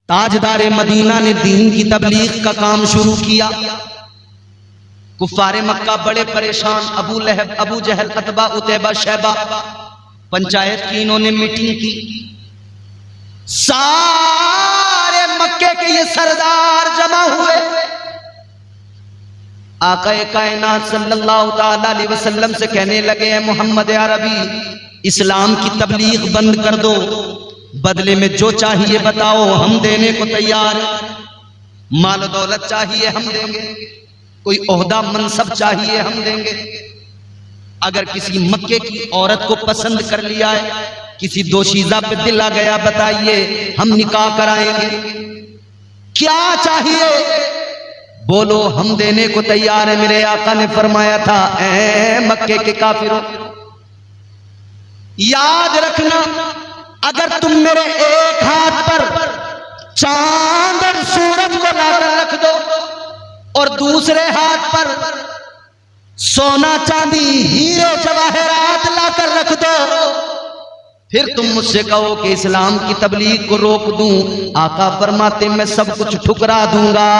ताजदारे Medina ने दीन की तबलीग का काम शुरू किया। कुफ्फारे मक्का बड़े परेशान, अबू लहब, अबू जहल, अतबा, उतैबा, शैबा, पंचायत की इन्होंने मीटिंग की। सारे मक्के के ये सरदार जमा हुए, आक़ाए कायनात सल्लल्लाहु ताला अलैहि वसल्लम से कहने लगे, हैं मोहम्मद अरबी, इस्लाम की तबलीग बंद कर दो, बदले में जो चाहिए बताओ, हम देने को तैयार हैं। माल दौलत चाहिए हम देंगे, कोई ओहदा मनसब चाहिए हम देंगे। अगर किसी मक्के की औरत को पसंद कर लिया है, किसी दोशीज़ा पे दिल आ गया, बताइए हम निकाह कराएंगे। क्या चाहिए बोलो, हम देने को तैयार है। मेरे आका ने फरमाया था, ऐ मक्के के काफिरों, याद रखना, अगर तुम मेरे एक हाथ पर चांद और सूरज को लाकर रख दो और दूसरे हाथ पर सोना चांदी हीरे जवाहरात लाकर रख दो, फिर तुम मुझसे कहो कि इस्लाम की तबलीग को रोक दूं, आका फरमाते मैं सब कुछ ठुकरा दूंगा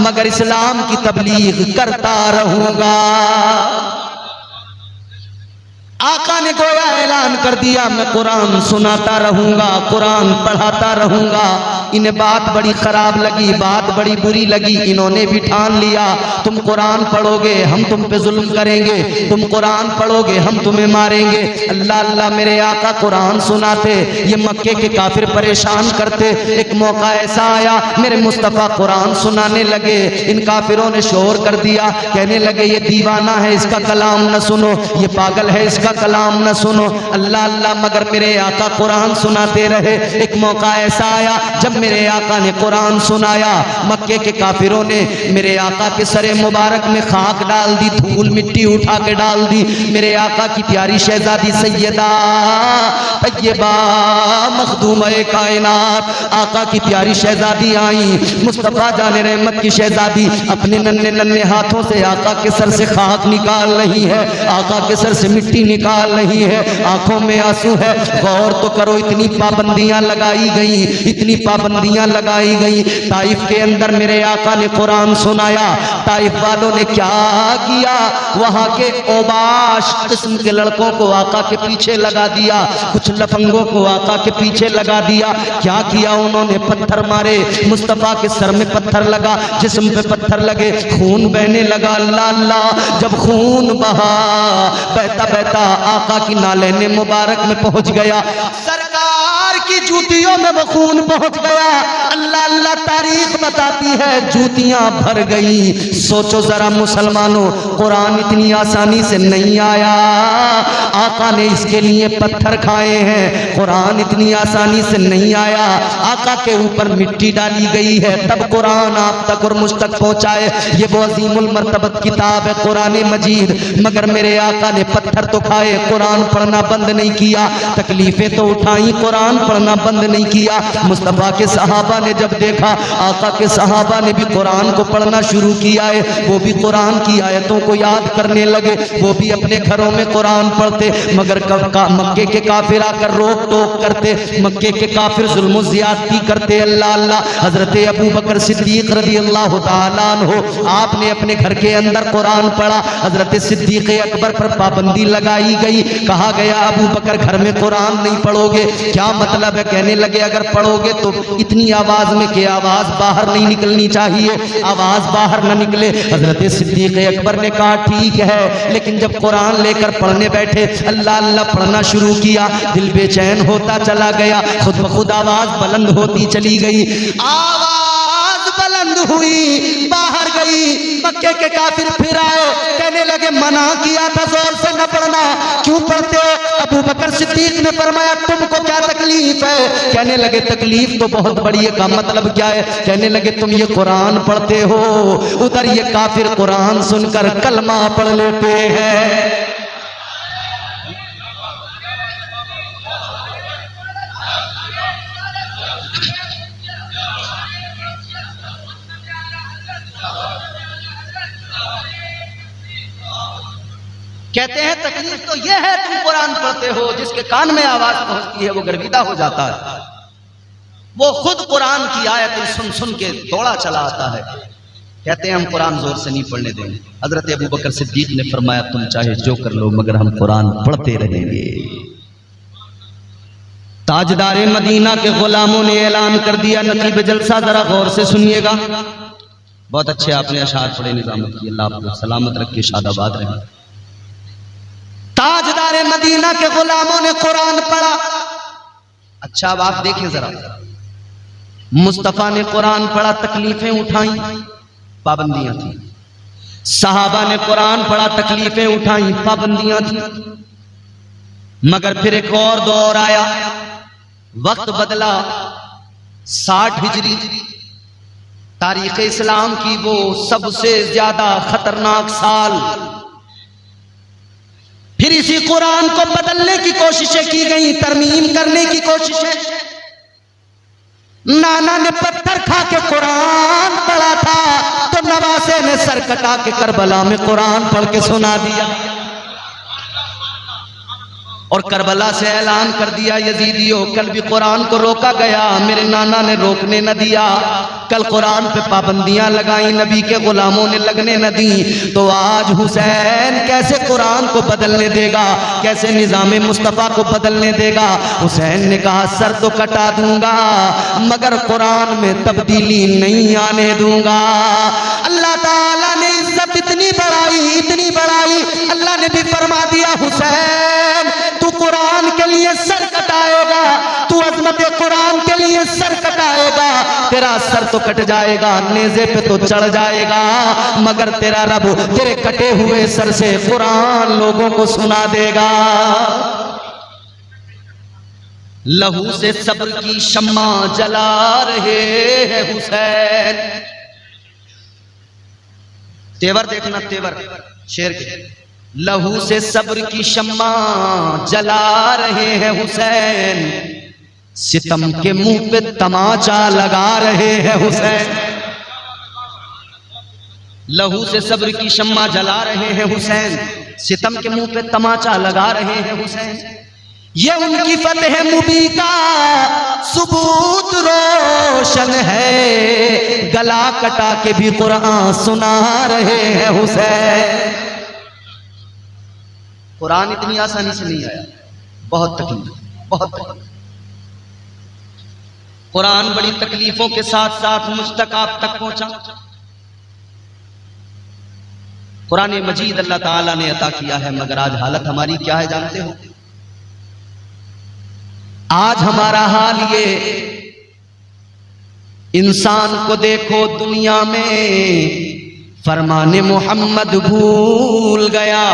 मगर इस्लाम की तबलीग करता रहूंगा। आका ने गोया ऐलान कर दिया, मैं कुरान सुनाता रहूंगा, कुरान पढ़ाता रहूंगा। इन्हें बात बड़ी खराब लगी, बात बड़ी बुरी लगी। इन्होंने भी ठान लिया, तुम कुरान पढ़ोगे हम तुम पे जुल्म करेंगे, तुम कुरान पढ़ोगे हम तुम्हें मारेंगे। अल्लाह अल्लाह मेरे आका कुरान सुनाते, ये मक्के के काफिर परेशान करते। एक मौका ऐसा आया, मेरे मुस्तफ़ा कुरान सुनाने लगे, इन काफिरों ने शोर कर दिया, कहने लगे ये दीवाना है, इसका कलाम न सुनो, ये पागल है, इसका कलाम न सुनो। अल्लाह अल्लाह मगर मेरे आका कुरान सुनाते रहे। एक मौका ऐसा आया जब मेरे आका ने कुरान सुनाया, मक्के के काफिरों ने मेरे आका के सरे मुबारक में खाक डाल दी, धूल मिट्टी उठा के डाल दी। मेरे आका की प्यारी शहजादी सैयदा तैयबा मखदूमा कायनात, आका की प्यारी शहजादी आई, मुस्तफ़ा जाने रहमत की शहजादी अपने नन्हे नन्हे हाथों से आका के सर से खाक निकाल रही है, आका के सर से मिट्टी निकाल रही है, आंखों में आंसू है। गौर तो करो, इतनी पाबंदियां लगाई गई, इतनी पाबंदियां लगाई गई। ताइफ के अंदर मेरे आका ने कुरान सुनाया, ताइफ वालों ने क्या किया, वहां के ओबाश किस्म के लड़कों को आका के पीछे लगा दिया, कुछ लफंगों को आका के पीछे लगा दिया। क्या किया उन्होंने, पत्थर मारे, मुस्तफा के सर में पत्थर लगा, जिस्म पे पत्थर लगे, खून बहने लगा। अल्लाह अल्लाह, जब खून बहा, बहता बहता आका की नालेने मुबारक में पहुंच गया, सरकार की जूतियों में वो खून पहुंच गया। अल्लाह अल्लाह, तारीख बताती है जूतियां भर गई। सोचो जरा मुसलमानों, कुरान इतनी आसानी से नहीं आया, आका ने इसके लिए पत्थर खाए हैं। कुरान इतनी आसानी से नहीं आया, आका के ऊपर मिट्टी डाली गई है तब कुरान आप तक और मुझ तक पहुंचाए। ये वो अजीमुल मर्तबत किताब है कुरान मजीद, मगर मेरे आका ने पत्थर तो खाए, कुरान पढ़ना बंद नहीं किया, तकलीफें तो उठाई, कुरान पढ़ना बंद नहीं किया। मुस्तफ़ा के सहाबा ने जब देखा, आका के सहाबा ने भी कुरान को पढ़ना शुरू किया है, वो भी कुरान की आयतों को याद करने लगे, वो भी अपने घरों में कुरान पढ़ते। मगर मक्के के काफिर आकर रोक टोक करते, मक्के के काफिर जुल्म ज़ियादती करते। अल्लाह अल्लाह, हजरत अबू बकर सिद्दीक रज़ी अल्लाह तआला अन्हु, आपने अपने घर के अंदर कुरान पढ़ा, हजरत सिद्दीक अकबर पर पाबंदी लगाई गई, कहा गया अबू बकर घर में कुरान नहीं पढ़ोगे। क्या मतलब है, कहने लगे अगर पढ़ोगे तो इतनी आवाज में कि आवाज बाहर नहीं निकलनी चाहिए, आवाज बाहर न निकले। हजरत सिद्दीक अकबर ने कहा ठीक है, लेकिन जब कुरान लेकर पढ़ने बैठे, अल्लाह अल्लाह पढ़ना शुरू किया, दिल बेचैन होता चला गया, खुद ब खुद आवाज बुलंद होती चली गई, आवाज बुलंद हुई, बाहर गई। मक्के के काफिर फिर आए, कहने लगे मना किया था जोर से न पढ़ना, क्यों पढ़ते हो? अबू बकर सिद्दीक ने फरमाया तुमको क्या तकलीफ है? कहने लगे तकलीफ तो बहुत बड़ी है। का मतलब क्या है? कहने लगे तुम ये कुरान पढ़ते हो, उधर ये काफिर कुरान सुनकर कलमा पढ़ लेते हैं। कहते हैं तकलीफ तो यह है तुम कुरान पढ़ते हो, जिसके कान में आवाज पहुंचती है वो गर्विदा हो जाता है। वो खुद कुरान की आयत सुन सुन के दौड़ा चला आता है, कहते हैं हम कुरान जोर से नहीं पढ़ने देंगे। हजरत अबू बकर सिद्दीक ने फरमाया तुम चाहे जो कर लो मगर हम कुरान पढ़ते रहेंगे। ताजदार मदीना के गुलामों ने ऐलान कर दिया, नकीब जलसा जरा गौर से सुनिएगा। बहुत अच्छे आपने अशार पढ़े, निजामत की, अल्लाह आपको सलामत रखे, शादाबाद रहे। ताजदार मदीना के गुलामों ने कुरान पढ़ा। अच्छा अब आप देखें जरा, मुस्तफा ने कुरान पढ़ा, तकलीफें उठाई, पाबंदियां थी। सहाबा ने कुरान पढ़ा, तकलीफें उठाई, पाबंदियां थी। मगर फिर एक और दौर आया, वक्त बदला। 60 हिजरी तारीख इस्लाम की वो सबसे ज्यादा खतरनाक साल। फिर इसी कुरान को बदलने की कोशिशें की गई, तरमीम करने की कोशिशें। नाना ने पत्थर खा के कुरान पढ़ा था तो नवासे ने सर कटा के करबला में कुरान पढ़ के सुना दिया और करबला से ऐलान कर दिया, यजीदियों कल भी कुरान को रोका गया, मेरे नाना ने रोकने न दिया। कल कुरान पे पाबंदियां लगाई, नबी के गुलामों ने लगने न दी, तो आज हुसैन कैसे कुरान को बदलने देगा, कैसे निजाम मुस्तफ़ा को बदलने देगा। हुसैन ने कहा सर तो कटा दूंगा मगर कुरान में तब्दीली नहीं आने दूंगा। अल्लाह ताला ने इज्जत इतनी बढ़ाई, अल्लाह ने भी फरमा दिया हुसैन तू कुरान के लिए सर कटाएगा, तू अजमत कुरान के लिए सर कटाएगा, तेरा सर तो कट जाएगा, नेज़े पे तो चढ़ जाएगा, मगर तेरा रब तेरे कटे हुए सर से कुरान लोगों को सुना देगा। लहू से सब्र की शम्मा जला रहे हैं हुसैन। तेवर देखना, तेवर शेर के, लहू से सब्र की शम्मा जला रहे हैं हुसैन, सितम के मुंह पे तमाचा लगा रहे हैं हुसैन। लहू से सब्र की शम्मा जला रहे हैं हुसैन, सितम के मुंह पे तमाचा लगा रहे हैं हुसैन। ये उनकी फतह मुबी का सबूत रोशन है, गला कटा के भी कुरान सुना रहे हैं हुसैन। कुरान इतनी आसानी से नहीं आया, बहुत तकलीफ। कुरान बड़ी तकलीफों के साथ साथ मुझ तक आप तक पहुंचा। कुरान मजीद अल्लाह ताला ने अता किया है, मगर आज हालत हमारी क्या है जानते हो? आज हमारा हाल ये, इंसान को देखो दुनिया में फरमाने मोहम्मद भूल गया,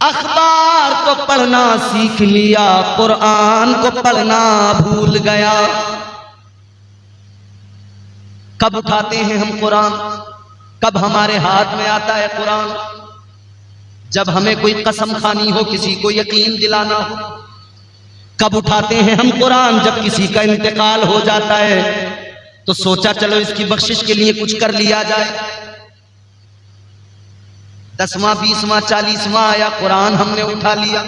अखबार को पढ़ना सीख लिया, कुरान को पढ़ना भूल गया। कब उठाते हैं हम कुरान, कब हमारे हाथ में आता है कुरान? जब हमें कोई कसम खानी हो, किसी को यकीन दिलाना हो। कब उठाते हैं हम कुरान? जब किसी का इंतकाल हो जाता है तो सोचा चलो इसकी बख्शिश के लिए कुछ कर लिया जाए। 10वां 20वां 40वां आया, कुरान हमने उठा लिया।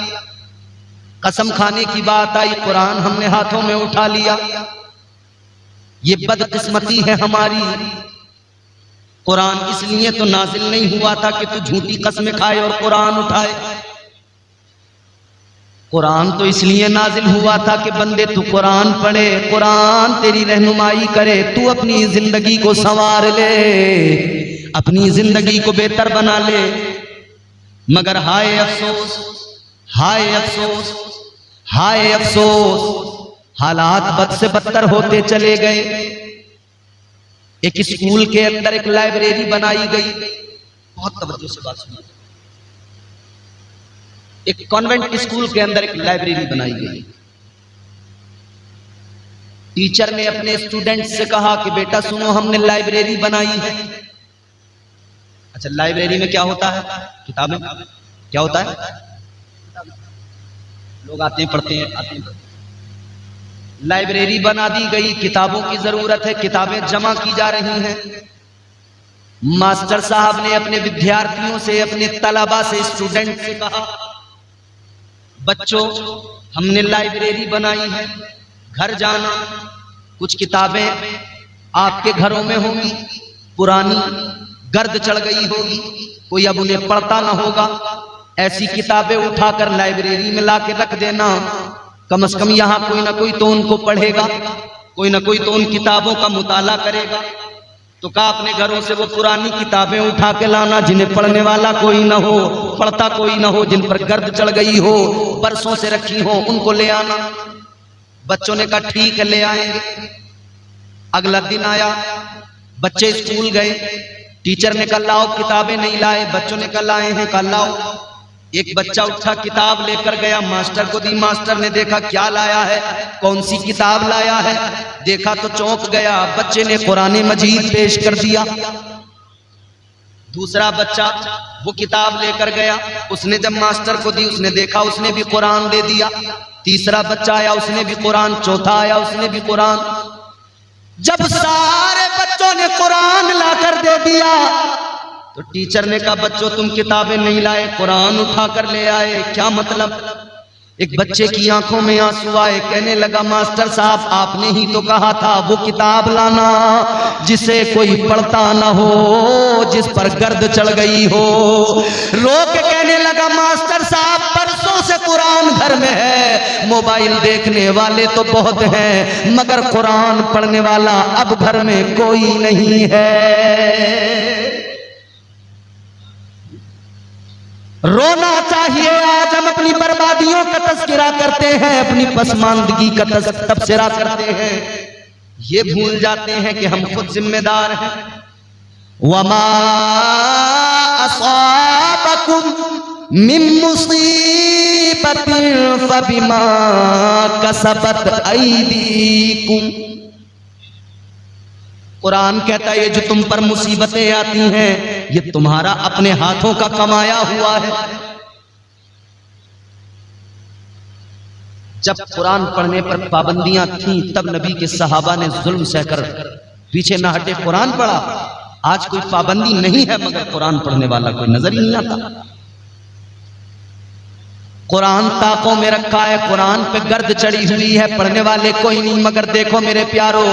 कसम खाने की बात आई, कुरान हमने हाथों में उठा लिया। ये बदकिस्मती है हमारी। कुरान इसलिए तो नाजिल नहीं हुआ था कि तू झूठी कसमें खाए और कुरान उठाए। कुरान तो इसलिए नाजिल हुआ था कि बंदे तू कुरान पढ़े, कुरान तेरी रहनुमाई करे, तू अपनी जिंदगी को संवार ले, अपनी जिंदगी को बेहतर बना ले। मगर हाय अफसोस, हाय अफसोस, हाय अफसोस, हालात बद से बदतर होते चले गए। एक स्कूल के अंदर एक लाइब्रेरी बनाई गई, बहुत तवज्जो से बात सुनिए। एक कॉन्वेंट स्कूल के अंदर एक लाइब्रेरी बनाई गई। टीचर ने अपने स्टूडेंट से कहा कि बेटा सुनो, हमने लाइब्रेरी बनाई है। अच्छा, लाइब्रेरी में क्या होता है? किताबें। क्या होता है? लोग आते हैं, पढ़ते हैं, आते हैं। लाइब्रेरी बना दी गई, किताबों की जरूरत है, किताबें जमा की जा रही हैं। मास्टर साहब ने अपने विद्यार्थियों से, अपने तलबा से, स्टूडेंट से कहा बच्चों हमने लाइब्रेरी बनाई है, घर जाना, कुछ किताबें आपके घरों में होंगी, पुरानी गर्द चढ़ गई होगी, कोई अब उन्हें पढ़ता ना होगा। ऐसी किताबें उठाकर लाइब्रेरी में ला के रख देना, कम से कम यहाँ कोई ना कोई तो उनको पढ़ेगा, कोई ना कोई तो उन किताबों का मुताला करेगा। तो कहा अपने घरों से वो पुरानी किताबें उठा के लाना जिन्हें पढ़ने वाला कोई ना हो, पढ़ता कोई ना हो, जिन पर गर्द चढ़ गई हो, बरसों से रखी हो, उनको ले आना। बच्चों ने कहा ठीक है ले आएंगे। अगला दिन आया, बच्चे स्कूल गए, टीचर ने कहा लाओ, किताबें नहीं लाए, बच्चों ने कहा लाए हैं, कहा लाओ। एक बच्चा उठा किताब लेकर गया, मास्टर को दी, मास्टर ने देखा क्या लाया है, कौन सी किताब लाया है, देखा तो चौंक गया, बच्चे ने कुरान मजीद पेश कर दिया। दूसरा बच्चा वो किताब लेकर गया, उसने जब मास्टर को दी, उसने देखा, उसने भी कुरान दे दिया। तीसरा बच्चा आया, उसने भी कुरान, चौथा आया, उसने भी कुरान। जब सारे बच्चों ने कुरान लाकर दे दिया तो टीचर ने कहा बच्चों तुम किताबें नहीं लाए, कुरान उठाकर ले आए, क्या मतलब? एक बच्चे की आंखों में आंसू आए, कहने लगा मास्टर साहब आपने ही तो कहा था वो किताब लाना जिसे कोई पढ़ता ना हो, जिस पर गर्द चढ़ गई हो। रो के कहने लगा मास्टर साहब परसों से कुरान घर में है, मोबाइल देखने वाले तो बहुत हैं मगर कुरान पढ़ने वाला अब घर में कोई नहीं है। रोना चाहिए। आज हम अपनी बर्बादियों का तस्करा करते हैं, अपनी पसमानदगी का तबसरा करते हैं, ये भूल जाते हैं कि हम खुद जिम्मेदार हैं। वमा असाबकुम मिन मुसीबतिन फबिमा कसबत ऐदीकुम। कुरान कहता है ये जो तुम पर मुसीबतें आती हैं ये तुम्हारा अपने हाथों का कमाया हुआ है। जब कुरान पढ़ने पर पाबंदियां थीं तब नबी के सहाबा ने जुल्म सहकर पीछे न हटे, कुरान पढ़ा। आज कोई पाबंदी नहीं है मगर कुरान पढ़ने वाला कोई नजर ही नहीं आता। कुरान ताकों में रखा है, कुरान पे गर्द चढ़ी हुई है, पढ़ने वाले कोई नहीं। मगर देखो मेरे प्यारो,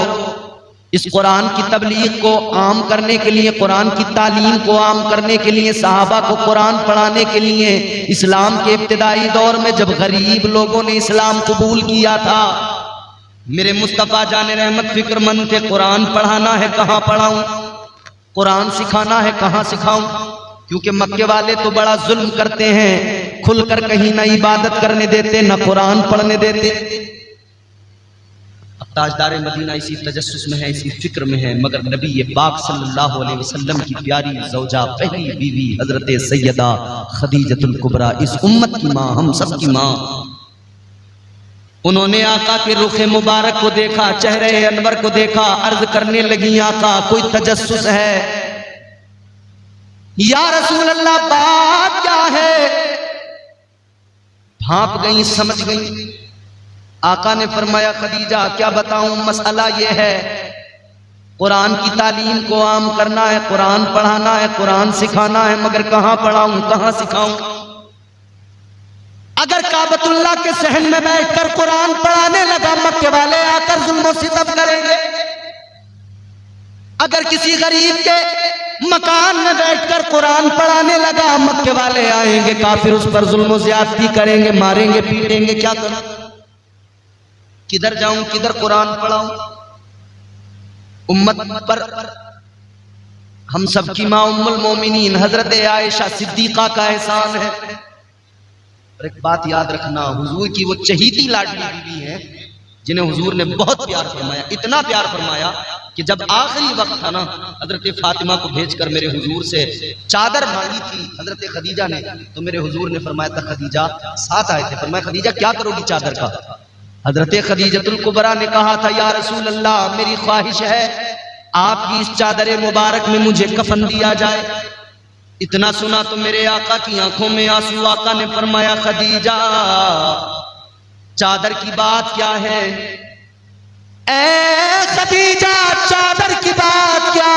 इस कुरान की तबलीग को आम करने के लिए, कुरान की तालीम को आम करने के लिए, सहाबा को कुरान पढ़ाने के लिए, इस्लाम के इब्तिदाई दौर में जब गरीब लोगों ने इस्लाम कबूल किया था, मेरे मुस्तफा जाने रहमत फिक्रमंद थे। कुरान पढ़ाना है कहाँ पढ़ाऊं, कुरान सिखाना है कहाँ सिखाऊं, क्योंकि मक्के वाले तो बड़ा जुल्म करते हैं, खुलकर कहीं ना इबादत करने देते न कुरान पढ़ने देते। ताजदार मदीना इसी तजस्सुस में है, इसी फिक्र में है, मगर नबी ये पाक सल्लल्लाहु अलैहि वसल्लम की प्यारी ज़ौजा, पहली बीवी हजरत सैयदा खदीजतुल कुबरा, इस उम्मत की माँ, हम सब की माँ, उन्होंने आका के रुखे मुबारक को देखा, चेहरे अनवर को देखा, अर्ज करने लगी आका कोई तजस्सुस है या रसूल अल्लाह, बात क्या है? भांप गई, समझ गई। आका ने फरमाया खदीजा क्या बताऊं, मसला यह है कुरान की तालीम को आम करना है, कुरान पढ़ाना है, कुरान सिखाना है, मगर कहां पढ़ाऊं, कहां सिखाऊं? अगर काबतुल्लाह के सहन में बैठकर कुरान पढ़ाने लगा मक्के वाले आकर जुल्म सितम करेंगे। अगर किसी गरीब के मकान में बैठकर कुरान पढ़ाने लगा मक्के वाले आएंगे, काफिर उस पर जुल्म ज्यादती करेंगे, मारेंगे, पीटेंगे, क्या करूं? किधर जाऊं, किधर कुरान पढ़ाऊं? उम्मत पर हम सबकी मां उम्मुल मोमिनीन हजरत आयशा सिद्दीका का एहसान है। और एक बात याद रखना, हुजूर की वो चहीती लाडली बीवी है जिन्हें हुजूर ने बहुत प्यार फरमाया, इतना प्यार फरमाया कि जब आखिरी वक्त था ना, हजरत फातिमा को भेजकर मेरे हुजूर से चादर मांगी थी हजरत खदीजा ने, तो मेरे हुजूर ने फरमाया था, खदीजा साथ आए थे, फरमाया खदीजा क्या करोगी चादर का? हजरत खदीजतुल कुबरा ने कहा था या रसूल अल्लाह मेरी ख्वाहिश है आपकी इस चादर मुबारक में मुझे कफन दिया जाए। इतना सुना तो मेरे आका की आंखों में आंसू। आका ने फरमाया खदीजा चादर की बात क्या है? ए खदीजा चादर की बात क्या?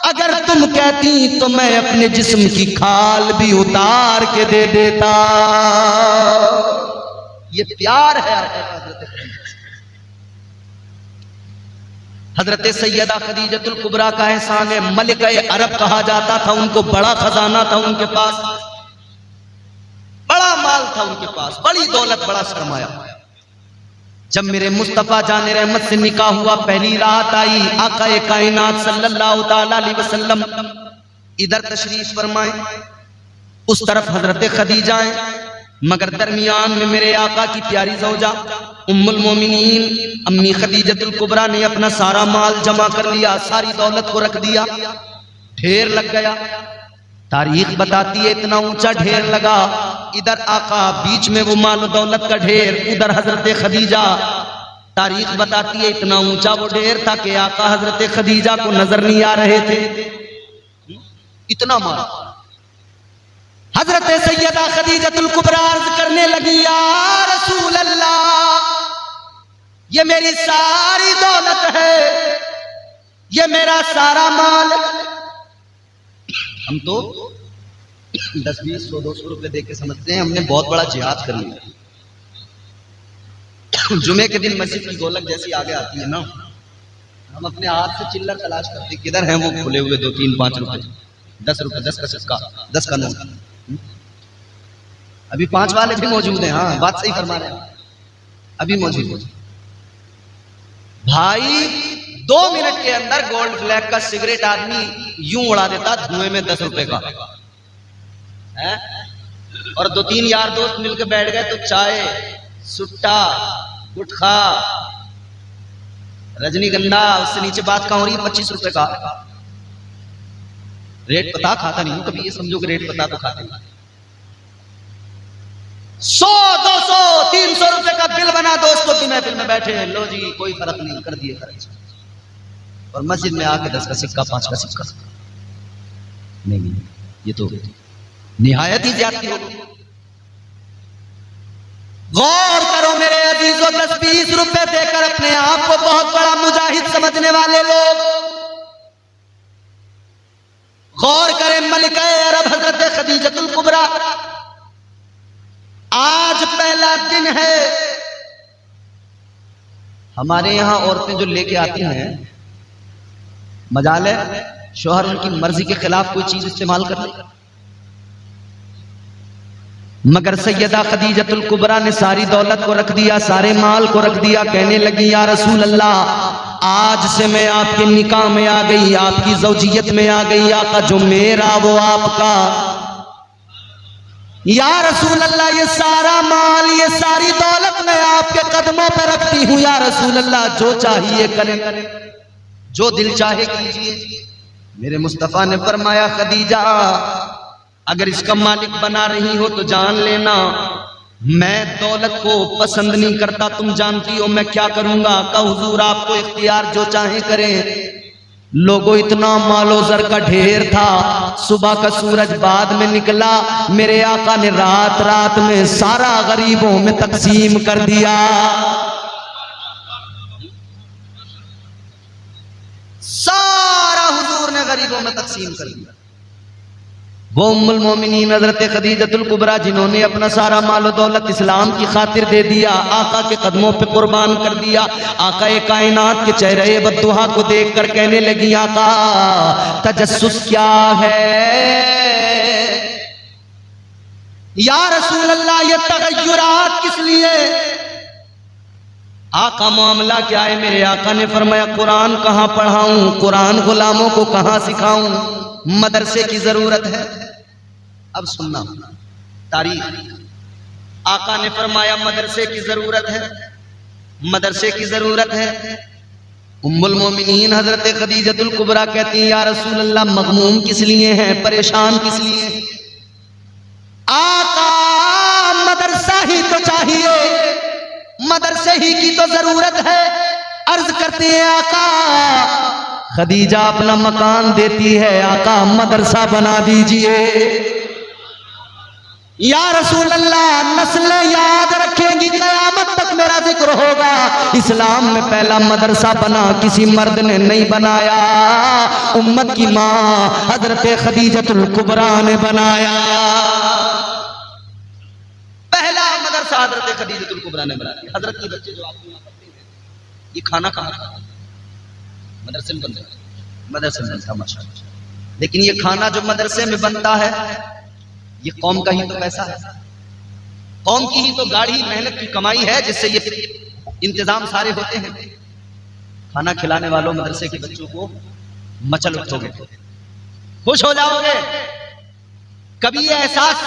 अगर तुम कहती तो मैं अपने जिस्म की खाल भी उतार के दे देता। ये प्यार है। हजरत सैयदा खदीजतुल कुबरा का एहसान है। मलिक अरब कहा जाता था, उनको बड़ा खजाना था, उनके पास बड़ा माल था, उनके पास बड़ी दौलत, बड़ा सरमाया। जब मेरे मुस्तफा जाने रहमत से निकाह हुआ, पहली रात आई, आका कायनात सल्लल्लाहु ताला अलैहि वसल्लम इधर तशरीफ फरमाए, उस तरफ हजरत खदीजा है, मगर दरमियान में मेरे आका की प्यारी ज़ौजा उम्मुल मोमिनीन अम्मी खदीजतुल कुबरा ने अपना सारा माल जमा कर लिया, सारी दौलत को रख दिया, ढेर लग गया। तारीख बताती है इतना ऊंचा ढेर लगा, इधर आका, बीच में वो माल दौलत का ढेर, उधर हजरत खदीजा। तारीख बताती है इतना ऊंचा वो ढेर था कि आका हजरत खदीजा को नजर नहीं आ रहे थे, इतना माल। हजरत सैयदा खदीजतुल कुबरा अर्ज करने लगी, या रसूल अल्लाह, ये मेरी सारी दौलत है, ये मेरा सारा माल। हम तो 10, 20, 100, 200 रुपए दे के समझते हैं हमने बहुत बड़ा जिहाद कर लिया। जुमे के दिन मस्जिद की गोलक जैसी आगे आती है ना, हम अपने हाथ से चिल्लर तलाश करते, किधर हैं वो खुले हुए 2, 3, 5 रुपए, 10 रुपए, 10 का सिक्का, 10 का नोट। अभी 5 वाले भी मौजूद हैं। हाँ, बात सही फरमा रहे हैं, अभी मौजूद। भाई 2 मिनट के अंदर गोल्ड फ्लैग का सिगरेट आदमी यूं उड़ा देता धुएं में 10 रुपए का है? और 2-3 यार दोस्त मिलकर बैठ गए तो चाय, सुट्टा, गुटखा, रजनीगंधा, उससे नीचे बात कहां हो रही है? 25 रुपए का रेट पता। खाता नहीं हूं कभी, ये समझो कि रेट पता तो खाते नहीं। 100, 200, 300 रुपए का बिल बना, दोस्तों की महफिल में बैठे हैं, लो जी कोई फर्क नहीं, कर दिए खर्च। और मस्जिद में आके 10 का सिक्का, 5 का सिक्का, नहीं, ये तो निहायत ही ज्यादती हो। गौर करो मेरे अजीजों, 10-20 रुपए देकर अपने आप को बहुत बड़ा मुजाहिद समझने वाले लोग, गौर करें। मलिका अरब हजरत खदीजतुल कुबरा, आज पहला दिन है। हमारे यहां औरतें जो लेके आती हैं, मजाल है शौहर उनकी मर्जी के खिलाफ कोई चीज इस्तेमाल कर ले, मगर सैयदा खदीजतुल कुबरा ने सारी दौलत को रख दिया, सारे माल को रख दिया। कहने लगी, या रसूल अल्लाह, आज से मैं आपके निकाह में आ गई, आपकी ज़ौजियत में आ गई। आका जो मेरा वो आपका। या रसूल अल्लाह, ये सारा माल, ये सारी दौलत मैं आपके कदमों पर रखती हूँ। या रसूल अल्लाह, जो चाहिए करें, जो दिल चाहे कीजिए। मेरे मुस्तफा ने फरमाया, खदीजा अगर इसका मालिक बना रही हो तो जान लेना मैं दौलत को पसंद नहीं करता, तुम जानती हो मैं क्या करूंगा। का हुजूर आपको इख्तियार, जो चाहे करें। लोगों, इतना मालो जर का ढेर था, सुबह का सूरज बाद में निकला, मेरे आका ने रात रात में सारा गरीबों में तकसीम कर दिया। सारा हुजूर ने गरीबों में तकसीम कर दिया। वो उम्मुल मोमिनीन हजरत खदीजतुल कुबरा, जिन्होंने अपना सारा माल और दौलत इस्लाम की खातिर दे दिया, आका के कदमों पे कुर्बान कर दिया। आका कायनात के चेहरे बद्दुहा को देखकर कहने लगी, आका तजस्सुस क्या है? या रसूल अल्लाह, ये तगय्युरात किस लिए? आका मामला क्या है? मेरे आका ने फरमाया, कुरान कहाँ पढ़ाऊं, कुरान गुलामों को कहाँ सिखाऊं, मदरसे की जरूरत है। अब सुनना तारीख, आका ने फरमाया मदरसे की जरूरत है, मदरसे की जरूरत है। उम्मुल मोमिनीन हजरत खदीजतुल कुबरा कहती हैं, या रसूल अल्लाह, मगमूम किस लिए हैं, परेशान किस लिए? आका मदरसा ही तो चाहिए, मदरसे ही की तो जरूरत है। अर्ज करते हैं, आका खदीजा अपना मकान देती है, आका मदरसा बना दीजिए। या रसूल अल्लाह, नस्लें याद रखेंगी, कयामत तक मेरा जिक्र होगा। इस्लाम में पहला मदरसा बना किसी मर्द ने नहीं बनाया, उम्मत की माँ हजरत खदीजतुल कुबरा ने बनाया। पहला मदरसा हजरत खदीजतुल कुबरा ने बनाया। हजरत के बच्चे जो आपको यहाँ पढ़ते हैं, ये खाना कहाँ खाते हैं? मदरसे में बनता, मदरसे में बनता माशाअल्लाह। लेकिन ये खाना जो मदरसे में बनता है ये कौम का ही तो पैसा है, कौम की ही तो गाढ़ी मेहनत की कमाई है जिससे ये इंतजाम सारे होते हैं। खाना खिलाने वालों मदरसे के बच्चों को मचल उठोगे, खुश हो जाओगे। कभी ये एहसास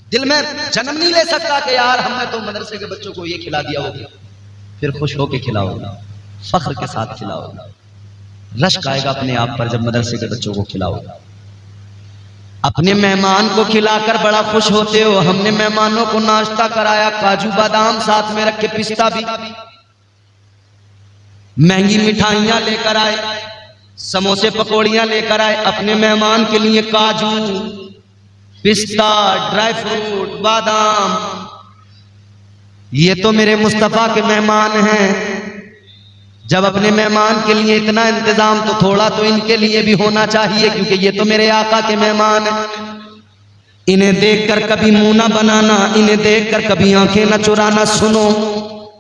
दिल में जन्म नहीं ले सकता कि यार हमने तो मदरसे के बच्चों को ये खिला दिया होगा। फिर खुश होके खिलाओगे, फख्र के साथ खिलाओगे, रश्क आएगा अपने आप पर जब मदरसे के बच्चों को खिलाओगे। अपने मेहमान को खिलाकर बड़ा खुश होते हो। हमने मेहमानों को नाश्ता कराया, काजू बादाम साथ में रख के, पिस्ता भी, महंगी मिठाइयां लेकर आए, समोसे पकौड़ियां लेकर आए अपने मेहमान के लिए, काजू पिस्ता ड्राई फ्रूट बादाम। ये तो मेरे मुस्तफा के मेहमान हैं। जब अपने मेहमान के लिए इतना इंतजाम तो थोड़ा तो इनके लिए भी होना चाहिए, क्योंकि ये तो मेरे आका के मेहमान हैं। इन्हें देखकर कभी मुंह ना बनाना, इन्हें देखकर कभी आंखें ना चुराना। सुनो,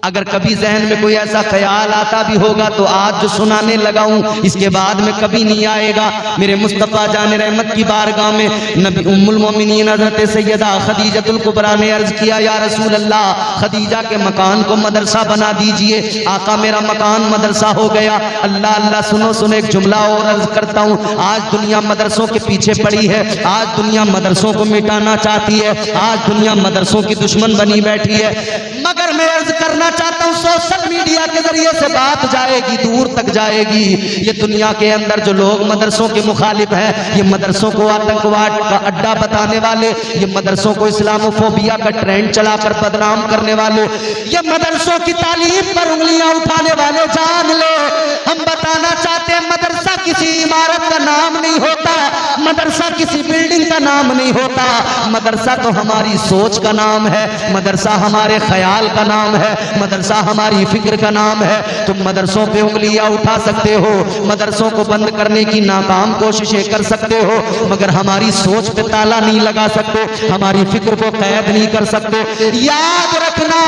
अगर कभी जहन में कोई ऐसा ख्याल आता भी होगा तो आज जो सुनाने लगा हूं इसके बाद में कभी नहीं आएगा। मेरे मुस्तफा जान रहमत की बारगाह में नबी उम्मुल मोमिनीन हज़रत सैयदा खदीजतुल कुबरा ने अर्ज किया, या रसूल अल्लाह, खदीजा के मकान को मदरसा बना दीजिए। आका मेरा मकान मदरसा हो गया। अल्लाह अल्लाह, सुनो सुनो, एक जुमला और अर्ज करता हूँ। आज दुनिया मदरसों के पीछे पड़ी है, आज दुनिया मदरसों को मिटाना चाहती है, आज दुनिया मदरसों की दुश्मन बनी बैठी है। मगर मैं अर्ज करना चाहता हूं, सोशल मीडिया के जरिए से बात जाएगी, दूर तक जाएगी। ये दुनिया के अंदर जो लोग मदरसों के मुखालिफ हैं, ये मदरसों को आतंकवाद का अड्डा बताने वाले, ये मदरसों को इस्लामोफोबिया का ट्रेंड चलाकर बदनाम करने वाले, ये मदरसों की तालीम पर उंगलियां उठाने वाले, जान लो हम बताना चाहते हैं, मदरसा किसी इमारत का नाम नहीं होता, मदरसा किसी बिल्डिंग का नाम नहीं होता। मदरसा तो हमारी सोच का नाम है, मदरसा हमारे ख्याल का नाम है, मदरसा हमारी फिक्र का नाम है। तुम मदरसों पे उंगलियां उठा सकते हो, मदरसों को बंद करने की नाकाम कोशिशें कर सकते हो, मगर हमारी सोच पे ताला नहीं लगा सकते, हमारी फिक्र को कैद नहीं कर सकते। याद रखना,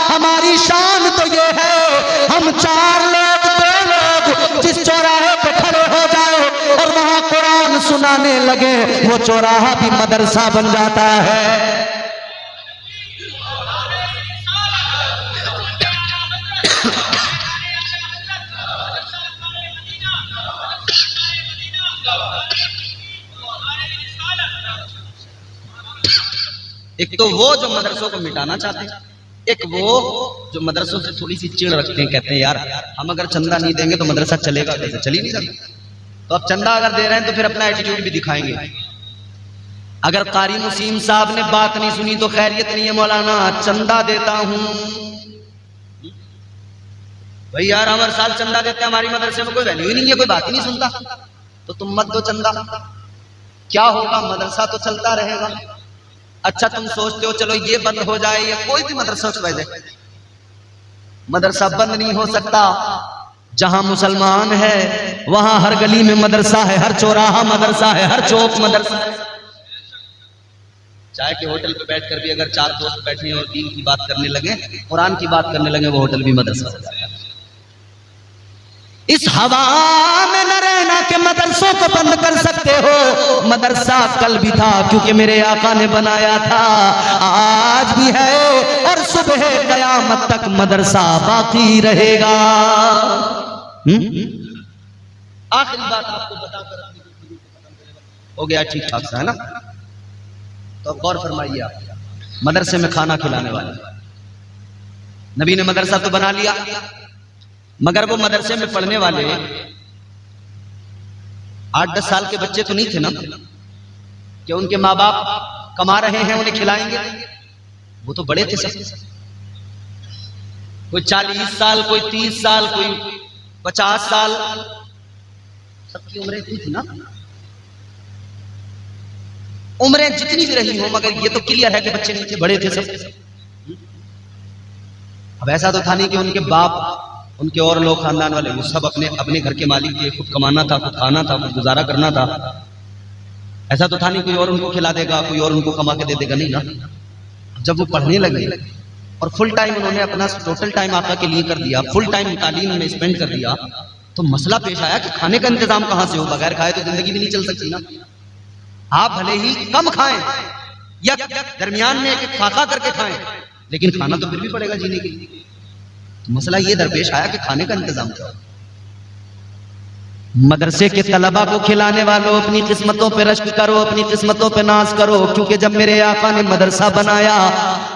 हमारी शान तो ये है, हम 4 लोग 2 लोग जिस चौराहे पे खड़े हो जाए और वहां कुरान सुनाने लगे, वो चौराहा भी मदरसा बन जाता है। एक तो वो जो मदरसों को मिटाना चाहते हैं, एक वो जो मदरसों से थोड़ी सी चिढ़ रखते हैं, कहते हैं यार हम अगर चंदा नहीं देंगे तो मदरसा चलेगा कैसे, चल ही नहीं सकता। तो अब चंदा अगर दे रहे हैं तो फिर अपना एटीट्यूड भी दिखाएंगे। अगर कारी मुसीम साहब ने बात नहीं सुनी तो खैरियत नहीं है मौलाना, चंदा देता हूं भाई, यार हर साल चंदा देते हैं, हमारी मदरसे में कोई वैल्यू ही नहीं है, कोई बात ही नहीं सुनता, तो तुम मत दो चंदा, क्या होगा, मदरसा तो चलता रहेगा। अच्छा तुम सोचते हो चलो ये बंद हो जाए या कोई भी मदरसा चला जाए, मदरसा बंद नहीं हो सकता। जहां मुसलमान है वहां हर गली में मदरसा है, हर चौराहा मदरसा है, हर चौक मदरसा है। चाय के होटल पे बैठकर भी अगर 4 दोस्त बैठे और दीन की बात करने लगे, कुरान की बात करने लगे, वो होटल भी मदरसा हो जाएगा। इस हवा में न रहना के मदरसों को बंद कर सकते हो। मदरसा कल भी था क्योंकि मेरे आका ने बनाया था, आज भी है और सुबह कयामत तक मदरसा बाकी रहेगा। आखिरी बात आपको बताकर हो गया ठीक ठाक सा, है ना? तो गौर फरमाइए, आप मदरसे में खाना खिलाने वाले, नबी ने मदरसा तो बना लिया, मगर वो मदरसे में पढ़ने वाले 8-10 साल के बच्चे तो नहीं थे ना, कि उनके माँ बाप कमा रहे हैं उन्हें खिलाएंगे। वो तो बड़े थे सब, कोई 40 साल, कोई 30 साल, कोई 50 साल, सबकी उम्रें इतनी थी ना, उम्रें जितनी भी रही हो, मगर ये तो क्लियर है कि बच्चे नहीं थे, बड़े थे सब। अब ऐसा तो था नहीं कि उनके बाप, उनके और लोग खानदान वाले वो सब अपने अपने घर के मालिक थे, खुद कमाना था, खुद खाना था, खुद गुजारा करना था। ऐसा तो था नहीं कोई और उनको खिला देगा, कोई और उनको कमा के दे देगा, नहीं ना। जब वो पढ़ने लगे और फुल टाइम उन्होंने अपना टोटल टाइम आका के लिए कर दिया, फुल टाइम तालीम में स्पेंड कर दिया, तो मसला पेश आया कि खाने का इंतजाम कहां से हो, बगैर खाए तो जिंदगी भी नहीं चल सकती ना। आप भले ही कम खाएं या दरमियान में एक खाका करके खाएं, लेकिन खाना तो फिर भी पड़ेगा जीने के लिए। तो मसला ये दरपेश आया कि खाने का इंतजाम क्या हो। मदरसे के तलबा को खिलाने वालों, अपनी किस्मतों पे रश्क करो, अपनी किस्मतों पे नाज करो, क्योंकि जब मेरे आका ने मदरसा बनाया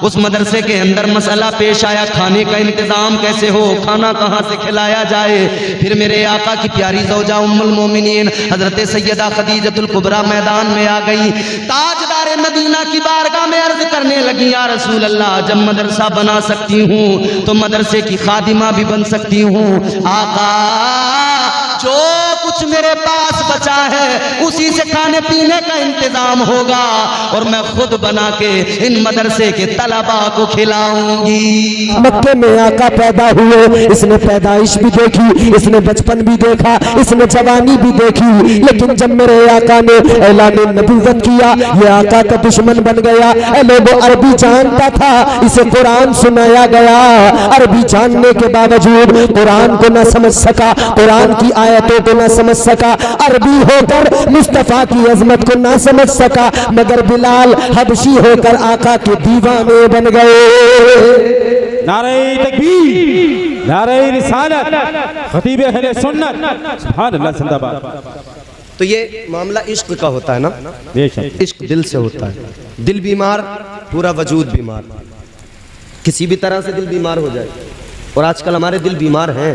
उस मदरसे के अंदर मसला पेश आया खाने का इंतजाम कैसे हो, खाना कहां से खिलाया जाए। फिर मेरे आका की प्यारी ज़ौजा उम्मुल मोमिनीन हजरत सैयदा खदीजतुल कुबरा मैदान में आ गई। ताजदार मदीना की बारगाह में अर्ज करने लगी, या रसूल अल्लाह, जब मदरसा बना सकती हूँ तो मदरसे की खादिमा भी बन सकती हूँ। आका, जो कुछ मेरे पास बचा है उसी से खाने पीने का इंतजाम होगा और मैं खुद बना के इन मदरसे के तलबा को खिलाऊंगी। मक्के में आका पैदा हुए, इसने पैदाइश भी देखी, इसने बचपन भी देखा, इसने जवानी भी देखी, लेकिन जब मेरे आका ने ऐलान नबूवत किया, ये आका का दुश्मन बन गया। लोगों, अरबी जानता था, इसे कुरान सुनाया गया, अरबी जानने के बावजूद कुरान को न समझ सका, कुरान की आयतों को न समझ सका, अरबी होकर मुस्तफा की अजमत को ना समझ सका, मगर बिलाल हबशी होकर आका के दीवाने बन गए। नारे तकबीर, नारे रिसालत, खतीब अहले सुन्नत, सुभान अल्लाह, जिंदाबाद। तो ये मामला इश्क का होता है ना, बेशक इश्क दिल से होता है। दिल बीमार, पूरा वजूद बीमार, किसी भी तरह से दिल बीमार हो जाए, और आजकल हमारे दिल बीमार हैं।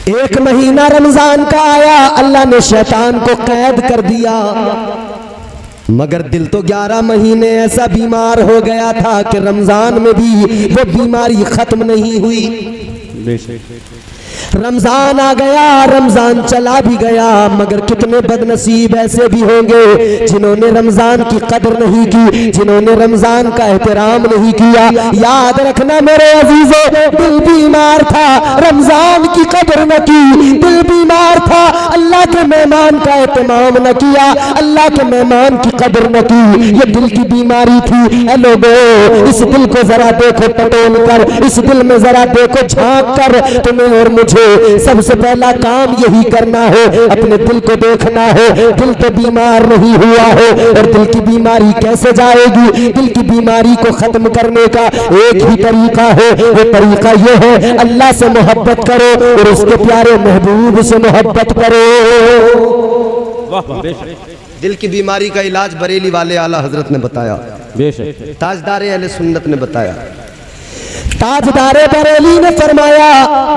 एक महीना रमजान का आया, अल्लाह ने शैतान को कैद कर दिया, मगर दिल तो 11 महीने ऐसा बीमार हो गया था कि रमजान में भी वो बीमारी खत्म नहीं हुई। रमजान आ गया, रमजान चला भी गया, मगर कितने बदनसीब ऐसे भी होंगे जिन्होंने रमजान की कदर नहीं की, जिन्होंने रमजान का एहतराम नहीं किया। याद रखना मेरे अजीजों, दिल बीमार था, रमजान की कदर न की, दिल बीमार था, अल्लाह के मेहमान का एहतमाम न किया, अल्लाह के मेहमान की कदर न की, ये दिल की बीमारी थी। ऐ लोगों, इस दिल को जरा देखो टटोल कर, इस दिल में जरा देखो झांक कर, तुम्हें और मुझे सबसे पहला काम यही करना है, अपने दिल को देखना है। दिल तो बीमार नहीं हुआ है, और दिल की बीमारी कैसे जाएगी? दिल की बीमारी को खत्म करने का एक ही तरीका है, वो तरीका ये है, अल्लाह से मोहब्बत करो और उसके प्यारे महबूब से मोहब्बत करो। दिल की बीमारी का इलाज बरेली वाले आला हजरत ने बताया, ताजदार अहले सुन्नत ने बताया, ताजदारे बरेली ने फरमाया,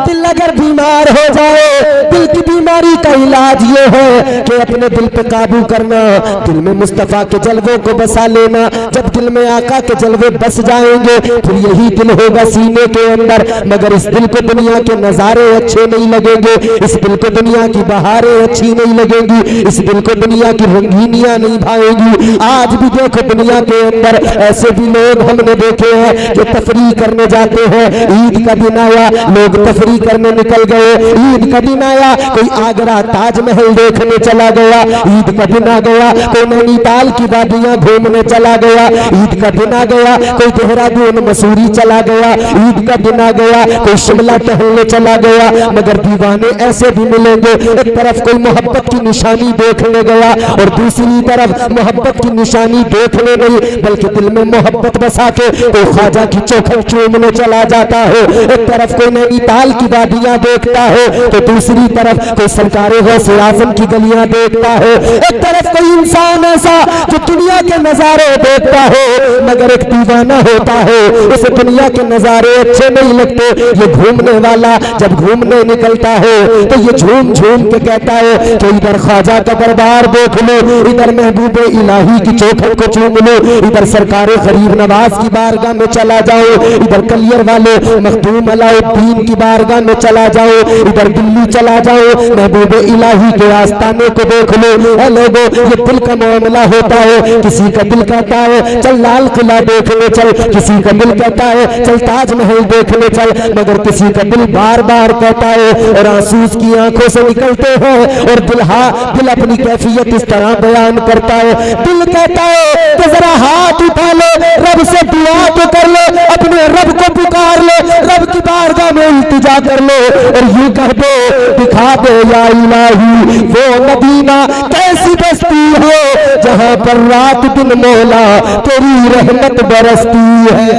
दिल अगर बीमार हो जाए, दिल की बीमारी का इलाज ये है कि अपने दिल पे काबू करना, दिल में मुस्तफा के जलवों को बसा लेना। जब दिल में आका के जलवे बस जाएंगे फिर यही दिल होगा सीने के अंदर। मगर इस दिल को दुनिया के नजारे अच्छे नहीं लगेंगे, इस दिल को दुनिया की बहारें अच्छी नहीं लगेंगी, इस दिल को दुनिया की रंगीनियां नहीं भाएंगी। आज भी देखो दुनिया के अंदर ऐसे भी लोग हमने देखे हैं जो तफरीह करने जाते हैं। ईद का दिन आया, लोग तफरीह करने निकल गए। ईद का दिन आया, कोई आगरा ताजमहल देखने चला गया। ईद का दिन आ गया, कोई नैनीताल की वादियां घूमने चला गया। ईद का दिन आ गया, कोई देहरादून मसूरी चला गया। ईद का दिन आ गया, कोई शिमला टहलने चला गया। मगर दीवाने ऐसे भी मिलेंगे, एक तरफ कोई मोहब्बत की निशानी देखने गया और दूसरी तरफ मोहब्बत की निशानी देखने नहीं, बल्कि दिल में मोहब्बत बसा के कोई ख्वाजा की चौखट चूमने चला जाता है। एक तरफ कोई नैनीताल की वादियां देखता है तो दूसरी तरफ कोई सरकारे गौसे आज़म की गलियां देखता है। एक तरफ कोई इंसान ऐसा जो दुनिया के नजारे देखता है, मगर एक दीवाना होता है, उसे दुनिया के नजारे अच्छे नहीं लगते। ये घूमने वाला जब घूमने निकलता है तो ये झूम झूम के कहता है कि इधर ख्वाजा का दरबार देख लो, इधर महबूबे इलाही की चौखट को चूम लो, इधर सरकारे गरीब नवाज की बारगाह में चला जाओ, इधर कलियर वाले मखदूम अलाउद्दीन की बारगाह में चला जाओ, इधर दिल्ली चला जाओ, महबूबे इलाही के आस्ताने को देख लो। लोगों, ये दिल का मामला होता है। किसी का दिल कहता है चल लाल किला देखने चल, किसी का दिल कहता है चल ताजमहल देखने चल, मगर किसी का दिल बार बार कहता है और आंसू की आंखों से निकलते हैं और दिल अपनी कैफियत इस तरह बयान करता है। दिल कहता है कि जरा हाथ उठा लो, रब रब से दुआ तो कर ले, अपने रब को पुकार ले, रब की बारगाह में इल्तिजा कर ले और यूं कह दो, दिखा दे या इलाही वो मदीना कैसी बस्ती है जहां पर रात दिन मौला तेरी रहमत बरसती है।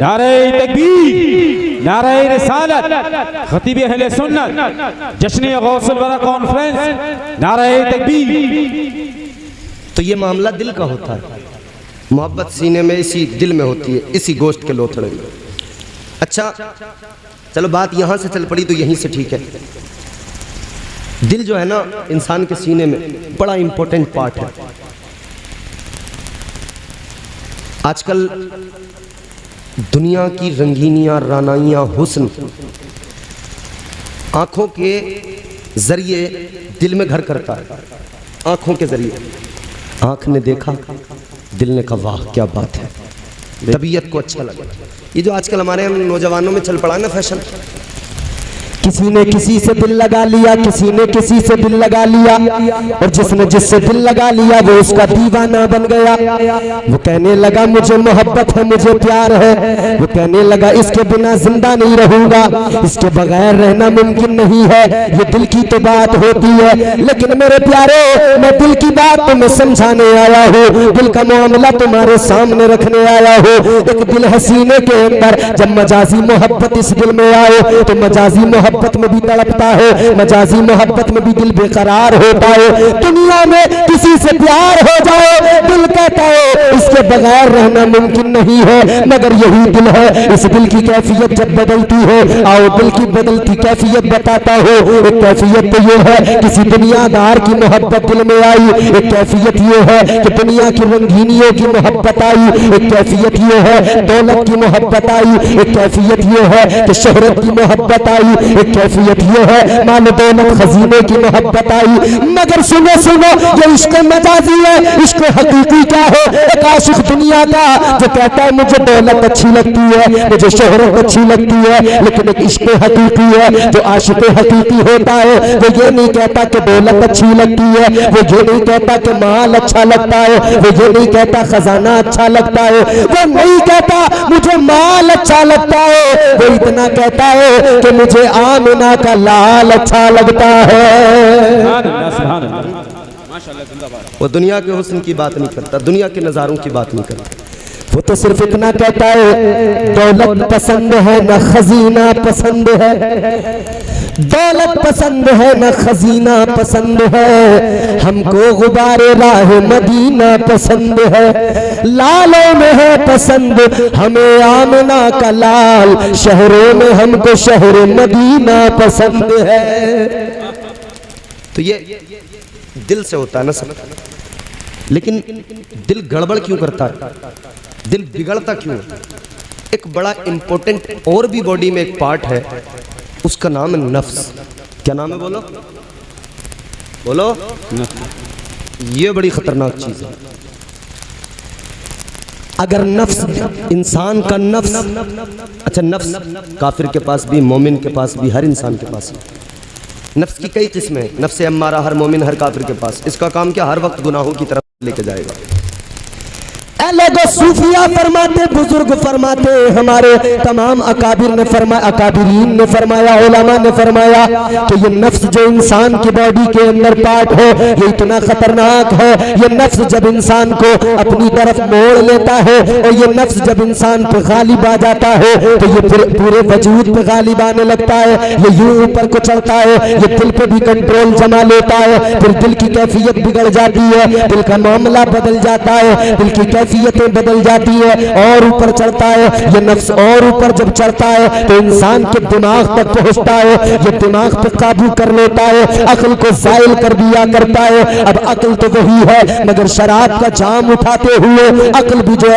नारे तकबीर, नारे रिसालत, खतीब अहले सुन्नत, जश्न गौसुल वरा कॉन्फ्रेंस, नारे तकबीर। तो ये मामला दिल का होता है, मोहब्बत सीने में इसी दिल में होती है, इसी गोश्त के लोथड़े में। अच्छा चलो बात यहाँ से चल पड़ी तो यहीं से ठीक है। दिल जो है ना इंसान के सीने में बड़ा इंपॉर्टेंट पार्ट है। आजकल दुनिया की रंगीनियां, रानाइयां, हुस्न आंखों के जरिए दिल में घर करता है। आंखों के जरिए आंख ने देखा, दिल ने कहा वाह क्या बात है, तबीयत को अच्छा लगा। ये जो आजकल हमारे नौजवानों में चल पड़ा ना फैशन, किसी ने किसी से दिल लगा लिया, किसी ने किसी से दिल लगा लिया और जिसने जिससे दिल लगा लिया वो उसका दीवाना बन गया। वो कहने लगा मुझे मोहब्बत है, मुझे प्यार है। वो कहने लगा इसके बिना जिंदा नहीं रहूंगा, इसके बगैर रहना मुमकिन नहीं है। ये दिल की तो बात होती है, लेकिन मेरे प्यारे मैं दिल की बात तुम्हें समझाने आया हूँ, दिल का मामला तुम्हारे सामने रखने आया हूँ। एक दिल हसीने के अंदर जब मजाजी मोहब्बत इस दिल में आए तो मजाजी मोहब्बत में भी तड़पता है, मजाजी मोहब्बत में भी दिल बेकरार होता है। दुनिया में किसी से प्यार हो जाए दिल कहता है इसके बगैर रहना मुमकिन नहीं है, मगर यही दिल है। इस दिल की कैफियत जब बदलती है, आओ दिल की बदलती कैफियत बताता हूँ। एक कैफियत तो ये है किसी दुनियादार की मोहब्बत दिल में आई, एक कैफियत ये है कि दुनिया की रंगीनियों की मोहब्बत आई, एक कैफियत ये है दौलत की मोहब्बत आई, एक कैफियत ये है कि शोहरत की मोहब्बत आई, एक कैफियत ये है माल दौलत खजीने की मोहब्बत आई। मगर सुनो सुनो ये इश्क मजाजी है, इश्क हकीकी क्या है? एक आशिक दुनिया का जो कहता है मुझे दौलत अच्छी लगती है, मुझे शोहरत अच्छी लगती है, लेकिन एक इश्क हकीकी है। जो आशिक हकीकी होता है वो ये नहीं कहता कि दौलत अच्छी लगती है, वो ये नहीं कहता कि माल अच्छा लगता है, वो ये नहीं कहता खजाना अच्छा लगता है, वो नहीं कहता मुझे माल अच्छा लगता है, वो इतना कहता है कि मुझे आमिना का लाल अच्छा लगता है। वो दुनिया के हुस्न की बात नहीं करता, दुनिया के नज़ारों की बात नहीं करता, वो तो सिर्फ इतना कहता है दौलत पसंद है न खजीना पसंद है, दौलत पसंद है न खजीना पसंद है, हमको गुबारे राह मदीना पसंद है, लालों में है पसंद हमें आमना का लाल, शहरों में हमको शहर मदीना पसंद है। तो ये दिल से होता है ना सब। लेकिन दिल गड़बड़ क्यों करता है, दिल बिगड़ता क्यों? एक बड़ा इंपॉर्टेंट और भी बॉडी में एक पार्ट है, उसका नाम है नफ्स। क्या नाम है बोलो बोलो? ये बड़ी खतरनाक चीज है। अगर नफ्स इंसान का नफ्स, अच्छा नफ्स काफिर के पास भी, मोमिन के पास भी, हर इंसान के पास भी नफ्स की कई किस्में हैं। नफ्स अम्मारा हर मोमिन हर काफिर के पास, इसका काम क्या? हर वक्त गुनाहों की तरफ लेके जाएगा। लोगो सूफिया फरमाते, बुजुर्ग फरमाते, हमारे तमाम अकाबिर ने फरमाया, अकाबिरीन ने फरमाया, उलमा ने फरमाया कि ये नफ्स जो इंसान की बॉडी के अंदर पार्ट है ये इतना खतरनाक है। ये नफ्स जब इंसान को अपनी तरफ मोड़ लेता है और ये नफ्स जब इंसान पे गालिब आ जाता है तो ये फिर पूरे वजूद पे गालिब आने लगता है। ये यूं ऊपर को चढ़ता है, ये दिल पे भी कंट्रोल जमा लेता है, फिर दिल की कैफियत बिगड़ जाती है, दिल का मामला बदल जाता है, दिल की कैफियतें बदल जाती है और ऊपर चढ़ता है। ये नफ्स और ऊपर जब चढ़ता है तो इंसान के दिमाग तक पहुंचता है, ये दिमाग पे काबू कर लेता है, अक्ल को जायल कर दिया करता है। अब अक्ल तो वही है, मगर शराब का जाम उठाते हुए अक्ल भी जो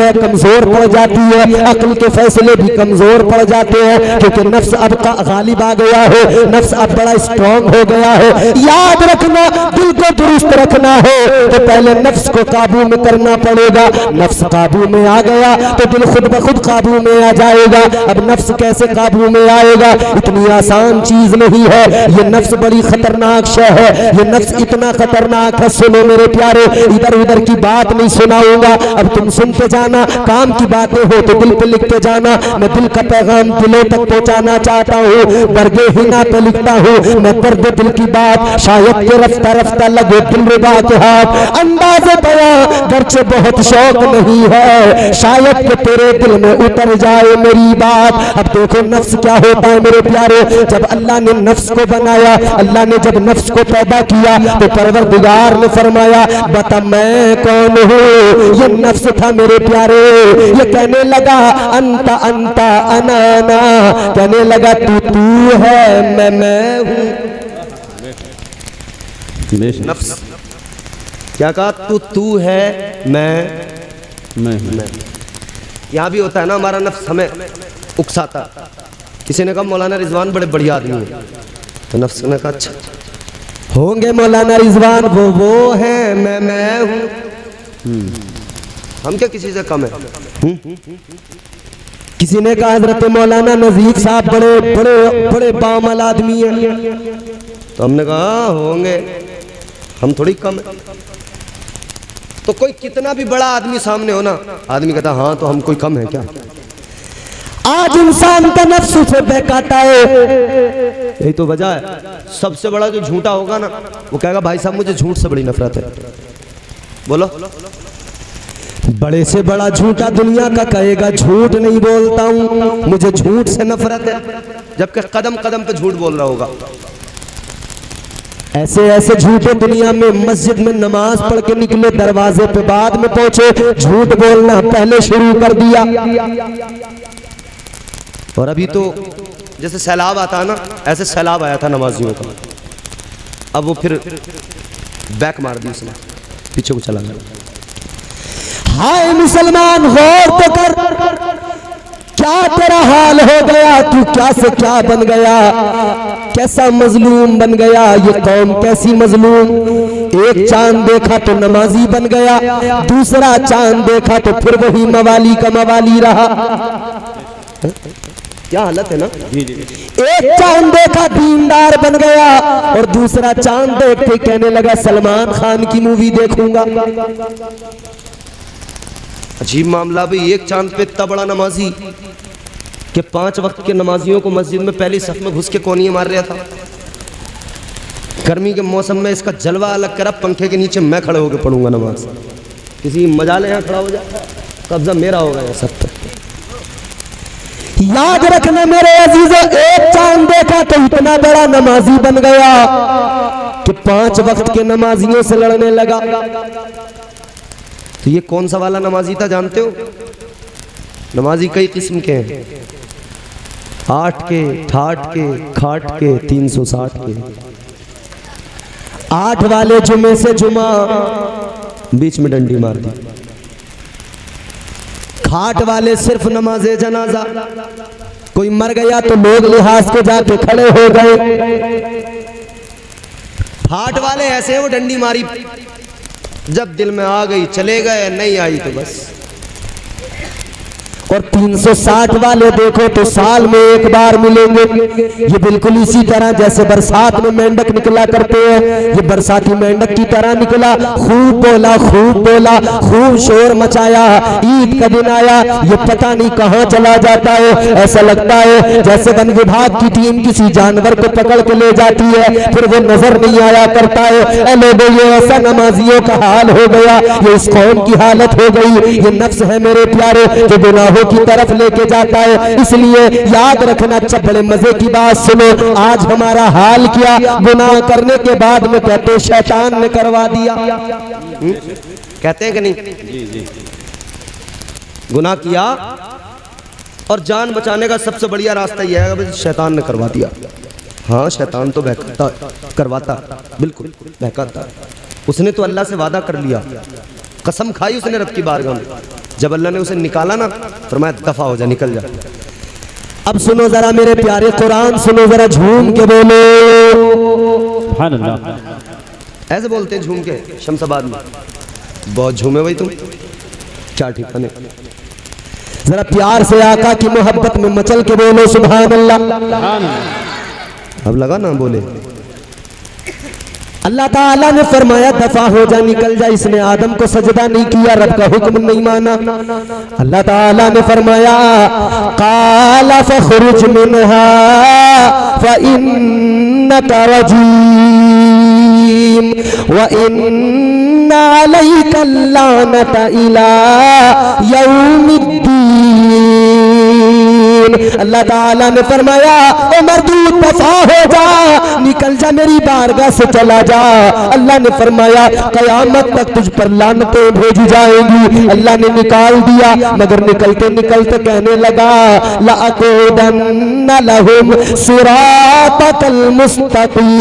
है कमजोर पड़ जाती है, अक्ल के फैसले भी कमजोर पड़ जाते हैं, क्योंकि नफ्स अब का गालिब आ गया है, नफ्स अब बड़ा स्ट्रॉन्ग हो गया है। याद रखना, दिल को दुरुस्त रखना है तो पहले नफ्स को काबू में करना पड़ेगा। नफ्स काबू में आ गया तो दिल खुद ब खुद काबू में आ जाएगा। अब नफ्स कैसे काबू में आएगा? इतनी आसान चीज नहीं है, ये नफ्स बड़ी खतरनाक शय है, ये नफ्स इतना खतरनाक है। सुनो मेरे प्यारे, इधर उधर की बात नहीं सुनाऊंगा, अब तुम सुनते जाना। काम की बातें हो तो दिल पे लिखते जाना। मैं दिल का पैगाम दिलों तक पहुंचाना चाहता हूँ, बरगे हिना पे लिखता हूँ मैं दर्द दिल की बात, शायद के रफ्ता रफ्ता लगे दिल रुबा के हाथ। अंदाज़े बयां गर्चे बहुत शौक नहीं है, शायद के तेरे दिल में उतर जाए मेरी बात। अब देखो नफ्स क्या होता है मेरे प्यारे। जब अल्लाह ने नफ्स को बनाया, अल्लाह ने जब नफ्स को पैदा किया तो परवरदिगार ने फरमाया बता मैं कौन हूँ? ये नफ्स था मेरे प्यारे, ये कहने लगा अंता अंता अनाना, कहने लगा तू है मैं हूँ। नफ्स क्या कहा? तू है मैं। यहाँ भी होता है ना, हमारा नफ्स हमें उकसाता। किसी ने कहा मौलाना रिजवान बड़े बढ़िया आदमी है, तो नफ्स ने कहा अच्छा होंगे मौलाना रिजवान, वो है मैं हूँ। हम क्या किसी से कम है? किसी ने कहा हजरत मौलाना नजीफ साहब बड़े बड़े बड़े बामल आदमी हैं, तो हमने कहा होंगे, हम थोड़ी कम है। तो कोई कितना भी बड़ा आदमी सामने हो ना, आदमी कहता हाँ तो हम कोई कम है क्या? आज इंसान का नफ्स से बहकाता है, यही तो वजह है। सबसे बड़ा जो झूठा होगा ना, वो कहेगा भाई साहब मुझे झूठ से बड़ी नफरत है। बोलो, बड़े से बड़ा झूठा दुनिया का कहेगा झूठ नहीं बोलता हूं, मुझे झूठ से नफरत है, जबकि कदम कदम पे झूठ बोल रहा होगा। ऐसे ऐसे झूठे दुनिया में, मस्जिद में नमाज पढ़ के निकले, दरवाजे पे बाद में पहुंचे, झूठ बोलना पहले शुरू कर दिया। और अभी तो जैसे सैलाब आता है ना, ऐसे सैलाब आया था नमाजियों का, अब वो फिर बैक मार दी उसने, पीछे को चला गया। हाय मुसलमान गौर तो कर, क्या तेरा हाल हो गया, तू क्या से क्या बन गया, कैसा मजलूम बन गया, ये कौम कैसी मजलूम। एक चांद देखा तो नमाजी बन गया, दूसरा चांद देखा तो फिर वही मवाली का मवाली रहा। क्या हालत है ना। एक चांद देखा दीनदार बन गया, और दूसरा चांद देखते कहने लगा सलमान खान की मूवी देखूंगा। अजीब मामला भाई, एक चांद पे इतना बड़ा नमाजी कि 5 वक्त के नमाजियों को मस्जिद में पहली सफ में घुस के कोनियां मार रहा था। गर्मी के मौसम में इसका जलवा अलग करा, पंखे के नीचे मैं खड़े होकर पढ़ूंगा नमाज। किसी मजा ले यहाँ खड़ा हो जाए, कब्जा मेरा होगा यहाँ सब पे। याद रखना मेरे अजीजों, एक चांद देखा तो इतना बड़ा नमाजी बन गया कि 5 वक्त के नमाजियों से लड़ने लगा। तो ये कौन सा वाला नमाजी था जानते हो? नमाजी कई किस्म के हैं, 8 के, ठाठ के, खाट के, 360 के। 8 वाले जुमे से जुमा बीच में डंडी मार दी। खाट वाले सिर्फ नमाजे जनाजा, कोई मर गया तो लोग लिहाज के जाके खड़े हो गए। ठाठ वाले ऐसे वो डंडी मारी, जब दिल में आ गई चले गए, नहीं आई तो बस। और 360 वाले देखो तो साल में एक बार मिलेंगे। ये बिल्कुल इसी तरह जैसे बरसात में मेंढक निकला करते हैं, ये बरसाती मेंढक की तरह निकला, खूब बोला, खूब शोर मचाया। ईद का दिन आया, ये पता नहीं कहां चला जाता है। ऐसा लगता है जैसे वन विभाग की टीम किसी जानवर को पकड़ के ले जाती है, फिर वो नजर नहीं आया करता है। लोगों ये ऐसा नमाजियों का हाल हो गया, ये इस कौम की हालत हो गई। ये नफ्स है मेरे प्यारे जो गुनाहों की तरफ लेके जाता है। इसलिए याद रखना, अच्छा बड़े मजे की बात सुनो, आज हमारा हाल क्या, गुनाह करने के बाद में कहते शैतान ने करवा दिया। कहते हैं कि नहीं? गुनाह किया और जान बचाने का सबसे बढ़िया रास्ता यह है कि शैतान ने करवा दिया। हाँ, शैतान तो बहकाता करवाता, बिल्कुल बहकाता। उसने तो अल्लाह से वादा कर लिया, कसम खाई उसने रब की बारगाह में। जब अल्लाह ने उसे निकाला ना, फरमाया दफा हो जा, निकल जा। अब सुनो जरा मेरे प्यारे कुरान सुनो जरा, झूम के बोलो सुभान अल्लाह। ऐसे बोलते हैं झूम के शमसाबाद में, बहुत झूमे भाई तुम, क्या ठिकाने। जरा प्यार से आका की मोहब्बत में मचल के बोलो सुभान अल्लाह। अब लगा ना बोले। अल्लाह ताला ने फरमाया दफा हो जा, निकल जा। इसने आदम को सजदा नहीं किया, रब का हुक्म नहीं माना। अल्लाह ताला ने फरमाया काला फखरुज मिनहा फइन्नका रजीम व इन्ना अलैका लानता इला यौमिद्दीन। अल्लाह ताला ने फरमाया ओ मर्दूद दफा हो जा, निकल जा, मेरी बारगाह से चला जा। अल्लाह ने फरमाया कयामत तक तुझ पर लानतें भेजी जाएंगी। अल्लाह ने निकाल दिया, मगर निकलते निकलते कहने लगा लअक़ुदन्ना लहुम सिरातकल मुस्तक़ीम।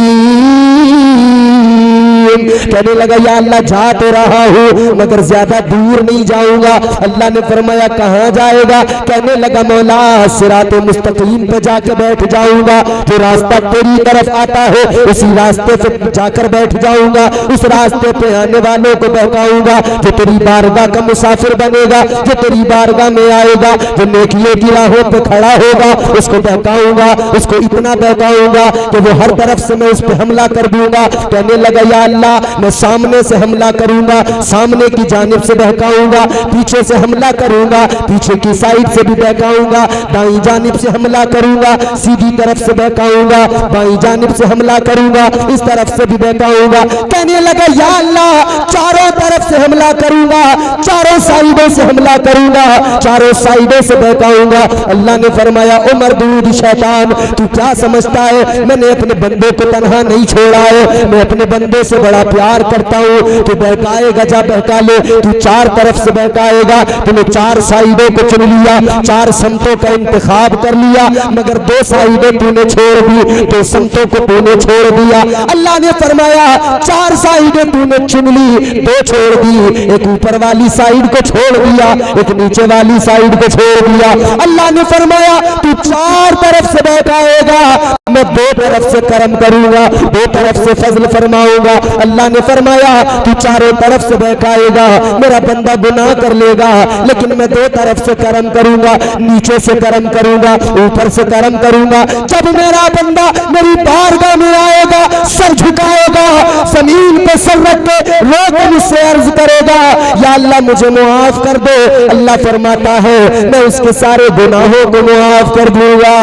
कहने लगा या अल्लाह जा तो रहा हूँ मगर ज्यादा दूर नहीं जाऊंगा। अल्लाह ने फरमाया कहाँ जाएगा? कहने लगा मौला सिराते मुस्तकीम पे जाकर बैठ जाऊंगा। जो रास्ता तेरी तरफ आता है उसी रास्ते पे जाकर बैठ जाऊंगा। उस रास्ते पे आने वालों को बहकाऊंगा। जो तेरी बारगाह का मुसाफिर बनेगा, जो तेरी बारगाह में आएगा, जो नेकियों की राहों पे खड़ा होगा, उसको बहकाऊंगा, उसको इतना बहकाऊंगा कि वो हर तरफ से मैं उस पे हमला कर दूंगा। कहने लगा या अल्लाह मैं सामने से हमला करूंगा, सामने की जानिब से बहकाऊंगा, पीछे से हमला करूंगा, पीछे की साइड से भी बहकाऊंगा, दाईं जानिब से हमला करूंगा, सीधी तरफ से बहकाऊंगा, बाईं जानिब से हमला करूंगा, इस तरफ से भी बहकाऊंगा। कहने लगा या अल्लाह चारों तरफ से हमला करूंगा, चारों साइडों से हमला करूंगा, चारों साइडों से बहकाऊंगा। अल्लाह ने फरमाया ओ मरदूद शैतान तू क्या समझता है मैंने अपने बंदे को तन्हा नहीं छोड़ा है, मैं अपने बंदे से बड़ा प्यार करता हूँ। तू बहकाएगा जा बहका ले, तू चार तरफ से बहकाएगा। तूने चार साइडों को चुन लिया, चार समतों का इंतखाब कर लिया, मगर दो साइडें तूने छोड़ दी, दो समतों को तूने छोड़ दिया। अल्लाह ने फरमाया चार साइडें तूने चुन ली, दो छोड़ दी, एक ऊपर वाली साइड को छोड़ दिया, एक नीचे वाली साइड को छोड़ दिया। अल्लाह ने फरमाया तू चार तरफ से बहकाएगा, मैं दो तरफ से करम करूंगा, दो तरफ से फजल फरमाऊंगा। अल्लाह ने फरमाया तू चारों तरफ से बहकाएगा, मेरा बंदा गुनाह कर लेगा, लेकिन मैं दो तरफ से करम करूंगा, नीचे से करम करूंगा, ऊपर से करम करूंगा। जब मेरा बंदा मेरी बारगाह में आएगा, सर झुकाएगा, जमीन पे सर रख के रो के मुझसे अर्ज करेगा या अल्लाह मुझे मुआफ कर दो। अल्लाह फरमाता है मैं उसके सारे गुनाहों को मुआफ कर दूंगा।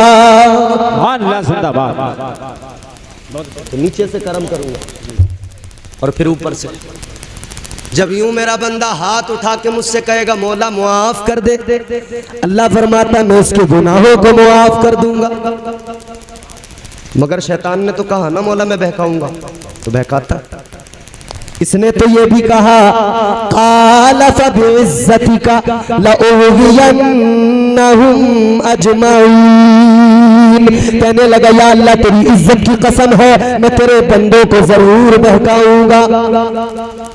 तो नीचे से करम करूंगा और फिर ऊपर से। जब यूं मेरा बंदा हाथ उठा के मुझसे कहेगा मौला मुआफ कर दे, अल्लाह फरमाता मैं उसके गुनाहों को मुआफ कर दूंगा। मगर शैतान ने तो कहा ना मौला मैं बहकाऊंगा, तो बहकाता। इसने तो ये भी कहा काला फबिइज्जतिका लउग़ियन्नहुम अजमईन। कहने लगा या अल्लाह तेरी इज्जत की कसम है मैं तेरे बंदों को जरूर बहकाऊंगा।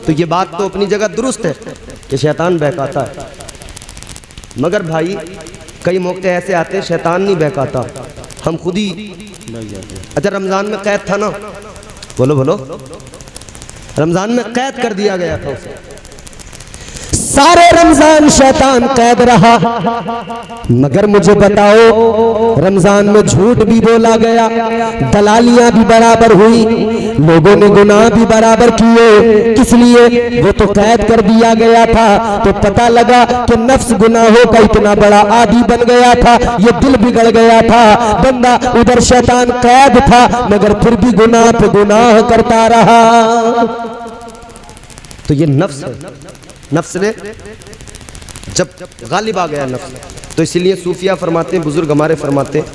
तो ये बात तो अपनी जगह दुरुस्त है कि शैतान बहकाता है, मगर भाई कई मौके ऐसे आते हैं शैतान नहीं बहकाता, हम खुद ही। अच्छा रमजान में कैद था ना, बोलो बोलो, रमजान में कैद कर दिया गया था उसे। सारे रमजान शैतान कैद रहा, मगर मुझे बताओ रमजान में झूठ भी बोला गया, दलालियां भी बराबर हुई, लोगों ने गुनाह भी बराबर किए। किस लिए? वो तो कैद कर दिया गया था, तो पता लगा कि नफ्स गुनाहों का इतना बड़ा आदी बन गया था, ये दिल बिगड़ गया था। बंदा उधर शैतान कैद था मगर फिर भी गुनाह पे गुनाह करता रहा। तो ये नफ्स है, नफ्स ने जब गालिब आ गया नफ्स, तो इसीलिए सूफिया फरमाते हैं, बुजुर्ग हमारे फरमाते हैं,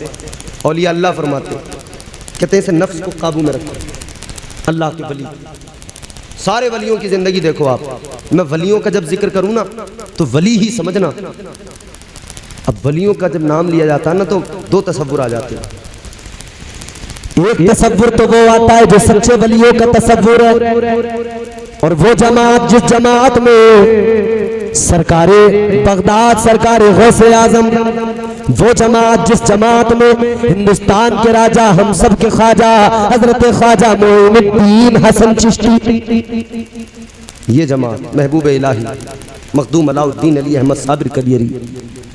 औलिया अल्लाह फरमाते हैं, कहते हैं इसे नफ्स को काबू में रखो। अल्लाह के वली, सारे वलियों की जिंदगी देखो आप। मैं वलियों का जब जिक्र करूं ना तो वली ही समझना। अब वलियों का जब नाम लिया जाता है ना तो दो तसव्वुर आ जाते हैं। एक तसव्वुर तो वो आता है जो सच्चे वलियों का तसव्वुर है, और वो जमात जिस जमात में सरकारे बगदाद, सरकारे गौसे आजम, वो जमात जिस जमात में हिंदुस्तान के राजा हम सब के ख्वाजा हजरत ख्वाजा मोइनुद्दीन हसन चिश्ती, ये जमात महबूब इलाही मखदूम अलाउद्दीन अली अहमद साबिर कलियरी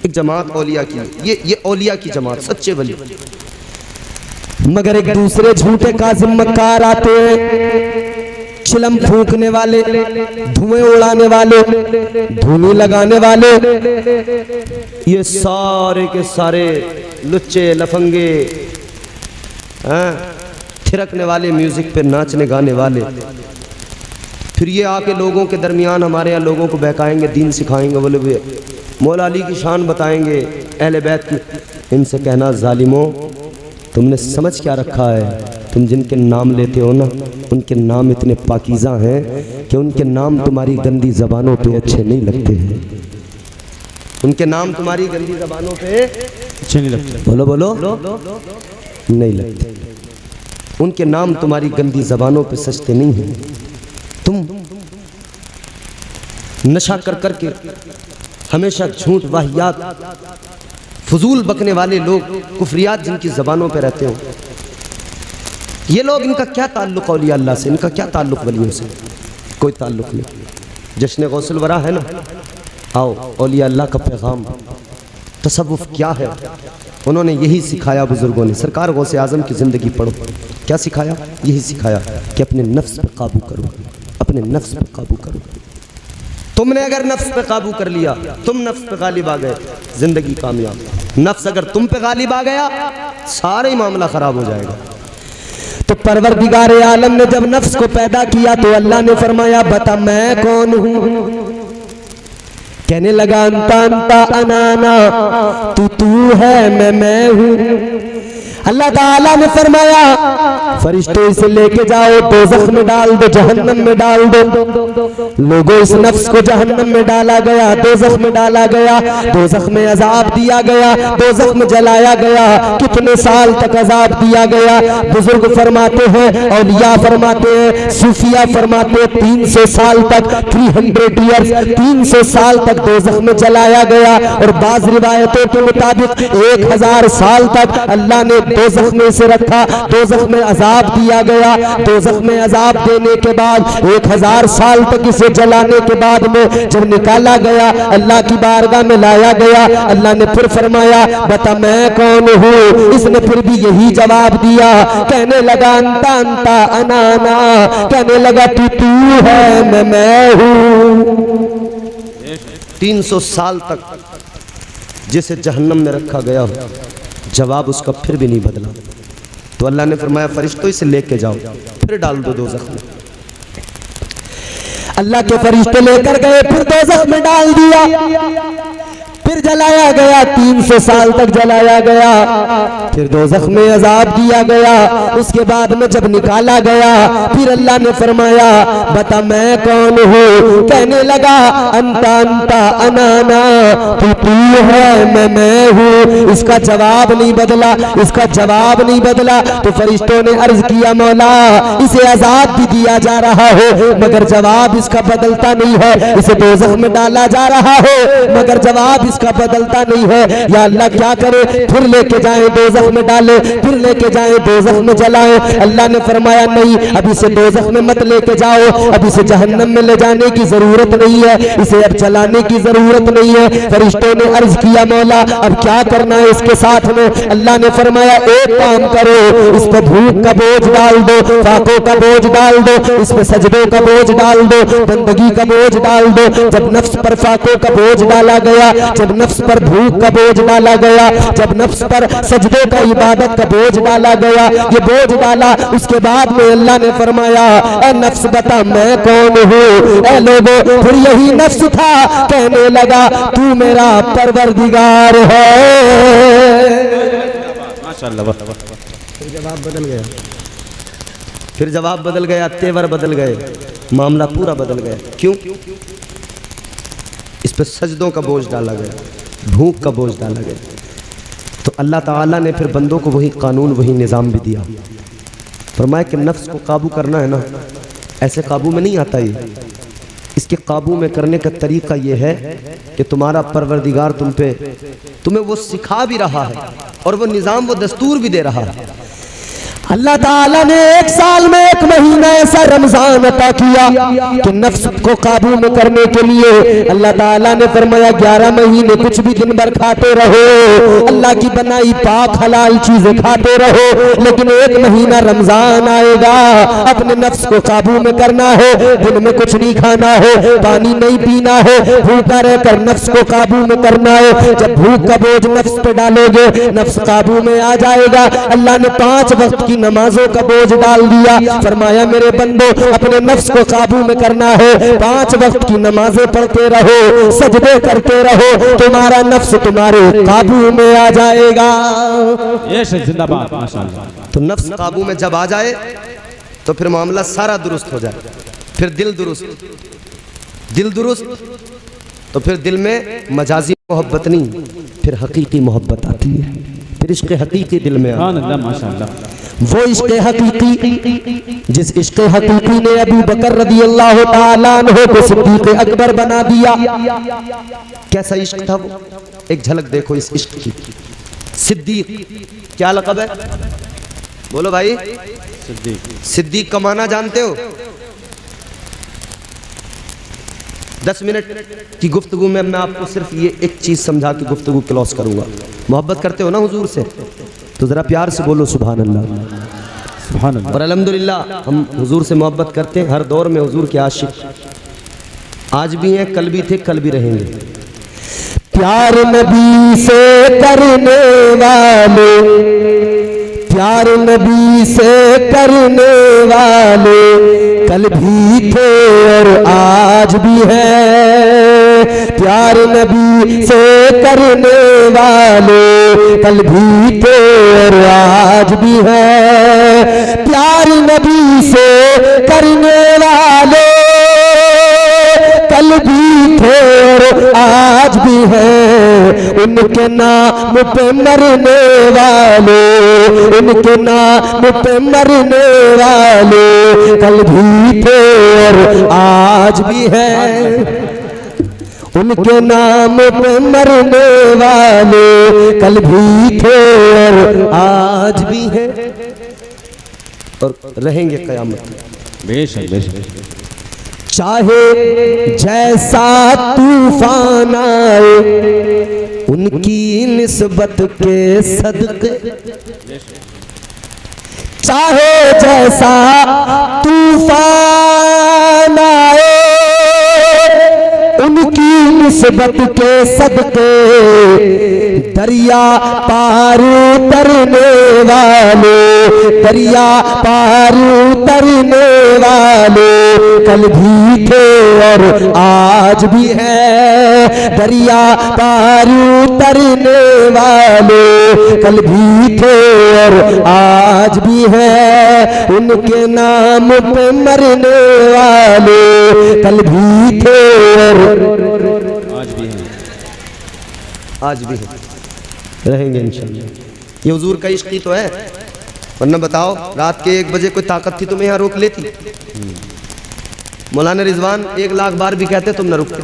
एक जमात औलिया की, ये औलिया की जमात, सच्चे वली। मगर एक दूसरे झूठे काज़िम मक्कार आते हैं, चिलम फूंकने वाले, धुएं उड़ाने वाले, धूनी लगाने वाले, ये सारे के सारे लुच्चे लफंगे, थिरकने वाले, म्यूजिक पे नाचने गाने वाले, फिर ये आके लोगों के दरमियान हमारे यहाँ लोगों को बहकाएंगे, दीन सिखाएंगे, बोले वे मौला अली की शान बताएंगे, अहले बैत की। इनसे कहना जालिमों, तुमने समझ क्या रखा है? तुम जिनके नाम लेते हो ना, उनके नाम इतने पाकीज़ा हैं कि उनके नाम तुम्हारी गंदी ज़बानों पे अच्छे नहीं लगते हैं। उनके नाम तुम्हारी गंदी ज़बानों पे अच्छे नहीं लगते। बोलो बोलो नहीं लगते। उनके नाम तुम्हारी गंदी ज़बानों पे सजते नहीं हैं। तुम नशा कर कर के हमेशा झूठ वाहियात फजूल बकने वाले लोग, कुफरियात जिनकी ज़बानों पे रहते हो, ये लोग, इनका क्या ताल्लुक़ औलिया अल्लाह से, इनका क्या ताल्लुक़ वलियों से? कोई ताल्लुक़ नहीं। जश्न गौसुल वरा है ना, आओ औलिया अल्लाह का पैगाम, तसव्वुफ़ क्या है, उन्होंने यही सिखाया बुज़ुर्गों ने। सरकार गौसे आज़म की ज़िंदगी पढ़ो, क्या सिखाया? यही सिखाया कि अपने नफ्स पर काबू करो, अपने नफ्स पर काबू करो। तुमने अगर नफ्स पे काबू कर लिया, तुम नफ्स पे गालिब आ गए, जिंदगी कामयाब। नफ्स अगर तुम पे गालिब आ गया, सारा ही मामला खराब हो जाएगा। तो परवरदिगार आलम ने जब नफ्स को पैदा किया तो अल्लाह ने फरमाया, बता मैं कौन हूँ? कहने लगा, अंता अंता अनाना, तू है, मैं हूँ। अल्लाह ताला ने फरमाया, फरिश्तों इसे लेके जाओ, दोज़ख में डाल दो, जहन्नम में डाल दो। लोगों, इस नफ्स को जहन्नम में डाला गया, दोज़ख में डाला गया, दोज़ख में अजाब दिया गया, दोज़ख में जलाया गया। कितने साल तक अजाब दिया गया? बुजुर्ग फरमाते हैं, औलिया फरमाते हैं, सूफिया फरमाते हैं, 300 साल तक, 300 ईयर्स, 300 साल तक दोज़ख में जलाया गया। और बाज़ रिवायतों के मुताबिक 1000 साल तक अल्लाह ने दोज़ख में से रखा, दोज़ख में अजाब दिया गया। दोज़ख में अजाब देने के बाद 1000 साल तक इसे जलाने के बाद में जब निकाला गया, अल्लाह की बारगाह में लाया गया, अल्लाह ने फिर फरमाया, बता मैं कौन हूँ? इसने फिर भी यही जवाब दिया। कहने लगा, अंता अंता अनाना, कहने लगा तू है, मैं हूँ। 300 साल तक जिसे जहन्नम में रखा गया, जवाब उसका फिर भी नहीं बदला। तो अल्लाह ने फरमाया, फरिश्तों इसे लेके जाओ, फिर डाल दो दोज़ख में। अल्लाह के फरिश्ते लेकर गए, फिर दोज़ख में डाल दिया, फिर जलाया गया, 300 साल तक जलाया गया, फिर दोज़ख में अजाब दिया गया। उसके बाद में जब निकाला गया, फिर अल्लाह ने फरमाया, बता मैं कौन हूँ? कहने लगा, अंता अंता अनाना, तू है, मैं हूँ। इसका जवाब नहीं बदला, इसका जवाब नहीं बदला। तो फरिश्तों ने अर्ज किया, मौला इसे अजाब भी दिया जा रहा हो मगर जवाब इसका बदलता नहीं है, इसे दोज़ख में डाला जा रहा हो मगर जवाब इसका बदलता नहीं है। या अल्लाह क्या करे? फिर लेके जाए दोज़ख में डाले, फिर लेके जाए दोज़ख में जलाए। अल्लाह ने फरमाया, नहीं, अब इसे दोज़ख में मत लेके जाओ, अब इसे जहन्नम में ले जाने की जरूरत नहीं है, इसे अब जलाने की जरूरत नहीं है। फरिश्तों ने अर्ज किया, मौला अब क्या करना है इसके साथ में? अल्लाह ने फरमाया, एक काम करो, इस पर भूख का बोझ डाल दो, फाकों का बोझ डाल दो, इस पर सजदों का बोझ डाल दो, बंदगी का बोझ डाल दो। जब नफ्स पर फाकों का बोझ डाला गया, जब नफ्स पर भूख का बोझ डाला गया, जब नफ्स पर सजदे का इबादत का बोझ डाला गया, ये बोझ डाला, उसके बाद में अल्लाह ने फरमाया, ए नफ्स बता मैं कौन हूँ? ए लोगों, फिर यही नफ्स था, कहने लगा तू मेरा परवरदिगार है। माशाअल्लाह। फिर जवाब बदल गया, फिर जवाब बदल गया, तेवर बदल गए, मामला पूरा बदल गया। क्यों? इस पर सजदों का बोझ डाला गया, भूख का बोझ डाला गया। तो अल्लाह ताला ने फिर बंदों को वही कानून, वही निज़ाम भी दिया। फरमाया कि नफ्स को काबू करना है ना, ऐसे काबू में नहीं आता ये। इसके काबू में करने का तरीका ये है कि तुम्हारा परवरदिगार तुम्हें वो सिखा भी रहा है और वो निज़ाम, वो दस्तूर भी दे रहा है। अल्लाह ताला ने एक साल में एक महीना ऐसा रमजान अता किया कि नफ्स को काबू में करने के लिए अल्लाह ताला ने फरमाया 11 महीने कुछ भी दिन भर खाते रहो, अल्लाह की बनाई पाक हलाल चीजें खाते रहो, लेकिन एक महीना रमजान आएगा, अपने नफ्स को काबू में करना है, दिन में कुछ नहीं खाना है, पानी नहीं पीना है, भूखा रहकर नफ्स को काबू में करना है। जब भूख का बोझ नफ्स पे डालोगे, नफ्स काबू में आ जाएगा। अल्लाह ने 5 वक्त की नमाजों का बोझ डाल दिया, फरमाया मेरे बंदो अपने नफ्स को काबू में करना है, 5 वक्त की नमाजें पढ़ते रहो, सजदे करते रहो, तुम्हारा नफ्स तुम्हारे काबू में आ जाएगा। ये जिंदाबाद माशाअल्लाह। तो नफ्स काबू में जब आ जाए तो फिर मामला सारा दुरुस्त हो जाए। फिर दिल दुरुस्त, दिल दुरुस्त तो फिर दिल में मजाजी मोहब्बत नहीं, फिर हकीकी मोहब्बत आती है, फिर इश्क हकीकी दिल में आता है। माशाअल्लाह। वो इश्क हकीकी, जिस इश्क हकीकी ने अबू बकर रदी अल्लाह ताला अन्हु को सिद्दीक अकबर बना दिया। कैसा इश्क था वो, एक झलक देखो इस इश्क की। सिद्दीक क्या लक़ब है, बोलो भाई। सिद्दीक का माना जानते हो? 10 मिनट की गुफ्तगू में मैं आपको सिर्फ ये एक चीज समझा के गुफ्तगू क्लोज करूंगा। मोहब्बत करते हो ना हुजूर से, तो जरा प्यार से बोलो सुभान अल्लाह। सुभान अल्लाह। और अल्हम्दुलिल्लाह हम हुजूर से मोहब्बत करते हैं, हर दौर में हुजूर के आशिक आज भी हैं, कल भी थे, कल भी रहेंगे। प्यार नबी से करने वाले, प्यार नबी से करने वाले कल भी थे और आज भी है। प्यार नबी से करने वाले कल भी थे और आज भी है। प्यार नबी से करने वाले कल भी थे और आज भी है। उनके नाम पे मरने वाले, उनके नाम पे मरने वाले कल भी थे और आज भी है। उनके नाम पे मरने वाले कल भी थे और आज भी है और रहेंगे क़यामत में। बेशक बेशक। चाहे जैसा तूफान आए उनकी निस्बत के सदके, चाहे जैसा तूफान आए उनकी निस्बत के सदके, दरिया पार उतरने वाले, दरिया पार उतरने वाले कल भी थे और आज भी है। दरिया पार उतरने वाले कल भी थे और आज भी है। उनके नाम पे मरने वाले कल भी थे और आज भी है, आज भी है, रहेंगे इंशाअल्लाह। ये हुजूर का इश्क ही तो है, वरना बताओ रात के 1 बजे कोई ताकत थी तुम्हें यहाँ रोक लेती? मौलाना रिजवान 1 लाख बार भी कहते तुम न रुकते।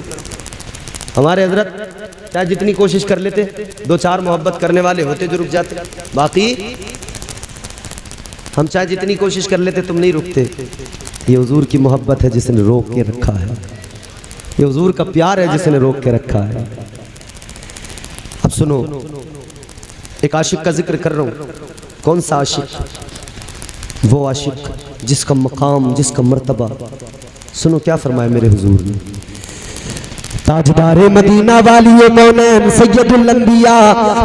हमारे हजरत चाहे जितनी कोशिश कर लेते, 2-4 मोहब्बत करने वाले होते जो रुक जाते, बाकी हम चाहे जितनी कोशिश कर लेते तुम नहीं रुकते। ये हुजूर की मोहब्बत है जिसने रोक के रखा है, ये हुजूर का प्यार है जिसने रोक के रखा है। अब सुनो, एक आशिक का जिक्र कर रहा हूँ। कौन सा आशिक? वो आशिक जिसका मकाम, जिसका मर्तबा, सुनो क्या फरमाया मेरे हुजूर ने। ताजदारे मदीना वाली मौनैन सैयदुल अंबिया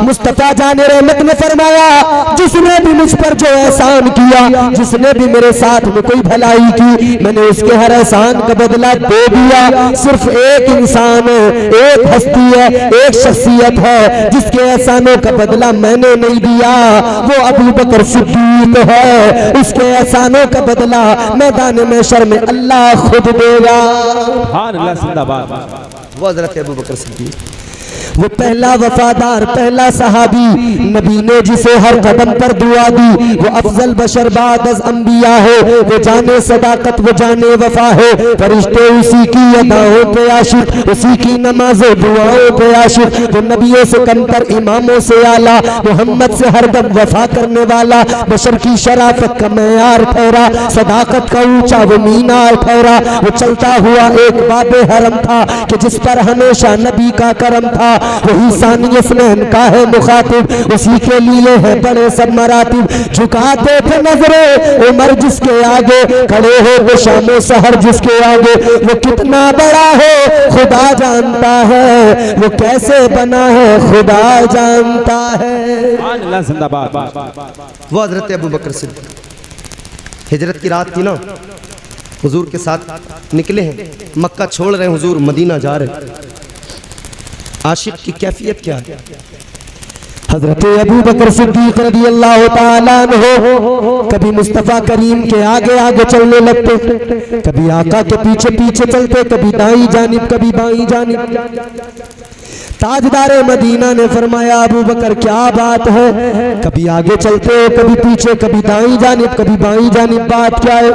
मुस्तफा जाने रहमत ने फरमाया, जिसने भी मुझ पर जो एहसान किया, जिसने भी मेरे साथ में कोई भलाई की, मैंने उसके हर एहसान का बदला दे दिया। सिर्फ एक इंसान है, एक हस्ती है, एक शख्सियत है जिसके एहसानों का बदला मैंने नहीं दिया, वो अबू बकर सिद्दीक है। उसके एहसानों का बदला मैदान महशर में अल्लाह खुद देगा। सुभान अल्लाह जिंदाबाद। वो हज़रत अबू बकर सिद्दीक, वो पहला वफादार पहला सहाबी नबी ने जिसे हर कदम पर दुआ दी, वो अफजल बशर बाद अज़ अंबिया है, वो जाने सदाकत वो जाने वफा है, फरिश्ते उसी की अदाओं पे आशिक, उसी की नमाज़ों दुआओं पे आशिक, वो नबियों से कमतर इमामों से आला, मोहम्मद से हरदम वफा करने वाला, बशर की शराफत का मैयार ठहरा, सदाकत का ऊंचा वो मीनार ठहरा, वो चलता हुआ एक बाबे हरम था कि जिस पर हमेशा नबी का करम था, वही सानी स्नैन का है मुखातिब, उसी के लिए है बड़े सब मरातिब, झुकाते थे नजरे उमर जिसके आगे, खड़े हो वो शामो सहर जिसके आगे, वो कितना बड़ा है खुदा जानता है, वो कैसे बना है खुदा जानता है। अल्लाह जिंदाबाद। वो हजरत अबू बकर सिद्दीक हिजरत की रात थी ना, हुजूर के साथ निकले हैं, मक्का छोड़ रहे हैं, हुजूर मदीना जा रहे हैं। आशिक की कैफियत क्या है? हजरत अबू बकर सिद्दीक रज़ी अल्लाह ताला अन्हु कभी मुस्तफ़ा करीम के आगे आगे चलने लगते, कभी आका के पीछे पीछे चलते, कभी दाईं जानिब कभी बाईं जानिब। ताजदारे मदीना ने फरमाया अबू बकर क्या बात है, कभी आगे चलते हो कभी पीछे, कभी दाईं जानिब कभी बाईं जानिब, बात क्या है?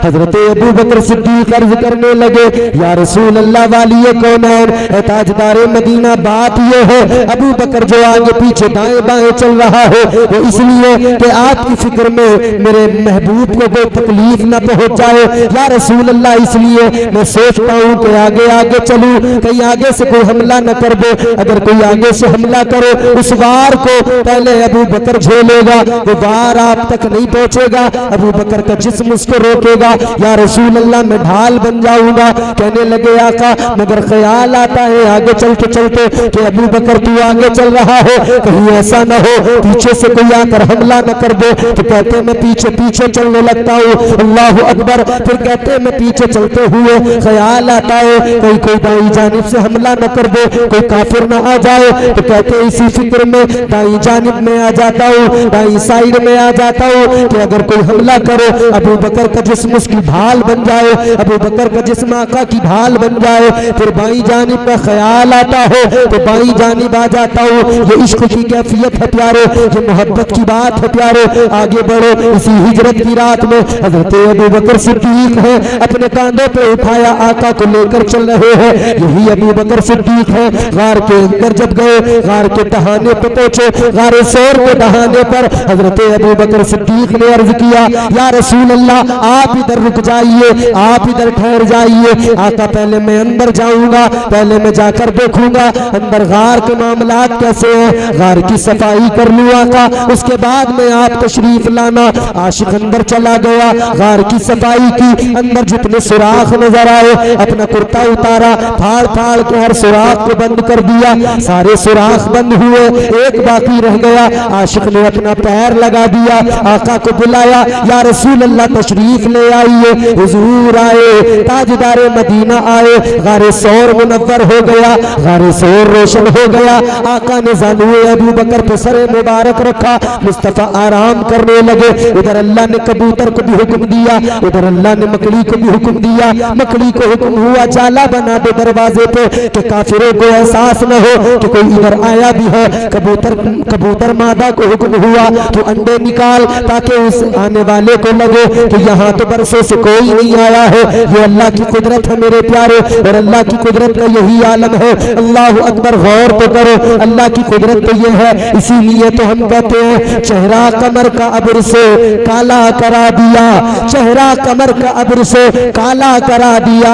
हजरत अबू बकर सिद्दीक अर्ज करने लगे या रसूल अल्लाह वाली कौनैन, ताजदारे मदीना बात ये है अबू बकर जो आगे पीछे दाएं बाएं चल रहा है वो इसलिए कि आपकी फिक्र में मेरे महबूब को कोई तकलीफ न पहुंच जाए, या रसूल अल्लाह इसलिए मैं सोचता हूँ कि आगे आगे चलूं, कहीं आगे से कोई हमला न कर दे, अगर कोई आगे से हमला करे उस वार को पहले अबू बकर झेलेगा, वो वार आप तक नहीं पहुंचेगा, अबू बकर का जिस्म उसको रोकेगा, या रसूल अल्लाह मैं ढाल बन जाऊंगा। कहने लगे आका मगर ख्याल आता है आगे चलते चलते कि अबू बकर तू आगे चल रहा है, कहीं ऐसा न हो पीछे से कोई आकर हमला न कर दे, तो कहते मैं पीछे पीछे चलने लगता हूँ, अल्लाह अकबर। फिर कहते मैं पीछे चलते हुए ख्याल आता है कहीं कोई दाई जानिब से हमला न कर दे, कोई काफिर न आ जाए, तो कहते इसी फिक्र में दाई जानिब में आ जाता हूँ, दाई साइड में आ जाता हूँ कि अगर कोई हमला करे अबू बकर का जिस्म उसकी ढाल बन जाए, अबू बकर का जिस्म आका की ढाल बन जाए। फिर बाई जानिब का ख्याल आता है तो बाई जानिब आ जाता हूँ। ये इश्क की कैफियत है प्यारे, ये मोहब्बत की बात है प्यारे। आगे बढ़ो, इसी हिजरत की रात में हजरत अबू बकर सिद्दीक है, अपने कांधों पे उठाया आका को लेकर चल रहे हैं। यही अबू बकर सिद्दीक है। गार के अंदर जब गए, गार के दहाने पे पहुंचे, गारे सौर के दहाने पर हजरत अबू बकर सिद्दीक ने अर्ज किया या रसूल अल्लाह आप इधर रुक जाइए, आप इधर ठहर जाइए। आका पहले मैं अंदर जाऊंगा, पहले मैं जाकर देखूंगा अंदर गार के मामलात कैसे हैं, गार की सफाई कर लूं आका, उसके बाद में आप तशरीफ लाना। आशिक अंदर चला गया, गार की सफाई की, अंदर जितने सुराख नजर आए अपना कुर्ता उतारा, फाड़ फाड़ के हर सुराख को बंद कर दिया। सारे सुराख बंद हुए, एक बाकी रह गया। आशिक ने अपना पैर लगा दिया, आका को बुलाया या रसूल अल्लाह तशरीफ ले आइए। हुजूर आए, ताजदारे मदीना आए, गारे सौर मुनव्वर हो गया, गारे सौर रोशन हो गया। आका ने ज़ानुए अबू बकर पे सरे मुबारक रखा, मुस्तफा आराम करने लगे। इधर अल्लाह ने कबूतर को भी हुक्म दिया, उधर अल्लाह ने मकड़ी को भी हुक्म दिया। मकड़ी को हुक्म हुआ जाला बना दे दरवाजे पे कि काफिरों को एहसास न हो कि कोई इधर आया भी है। कबूतर मादा को हुक्म हुआ तो अंडे निकाल, ताकि उस आने वाले को लगे कि यहाँ तो बरसों से कोई नहीं आया है। ये अल्लाह की कुदरत है मेरे प्यारे, और अल्लाह की कुदरत का यही आलम है। अल्लाह अकबर, गौर तो करो, अल्लाह की कुदरत तो ये है। इसीलिए तो हम कहते हैं चेहरा कमर का अब्र से काला करा दिया, चेहरा कमर का अब्र से काला करा दिया,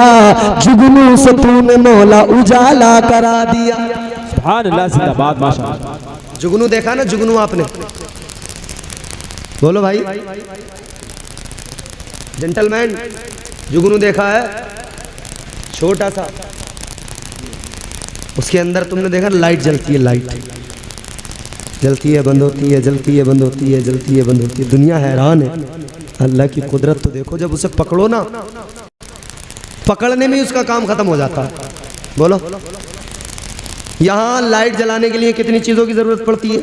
जुगनू से तूने मौला उजाला करा दिया। सुभान अल्लाह, जिंदाबाद, माशाअल्लाह। जुगनू देखा ना, जुगनू आपने बोलो भाई, जेंटलमैन, जुगनू देखा है? छोटा सा, उसके अंदर तुमने देखा लाइट जलती है, लाइट जलती है बंद होती है, जलती है बंद होती है, जलती है बंद होती है। दुनिया हैरान है, अल्लाह की कुदरत तो देखो। जब उसे पकड़ो ना, पकड़ने में उसका काम खत्म हो जाता है। बोलो, यहाँ लाइट जलाने के लिए कितनी चीज़ों की ज़रूरत पड़ती है?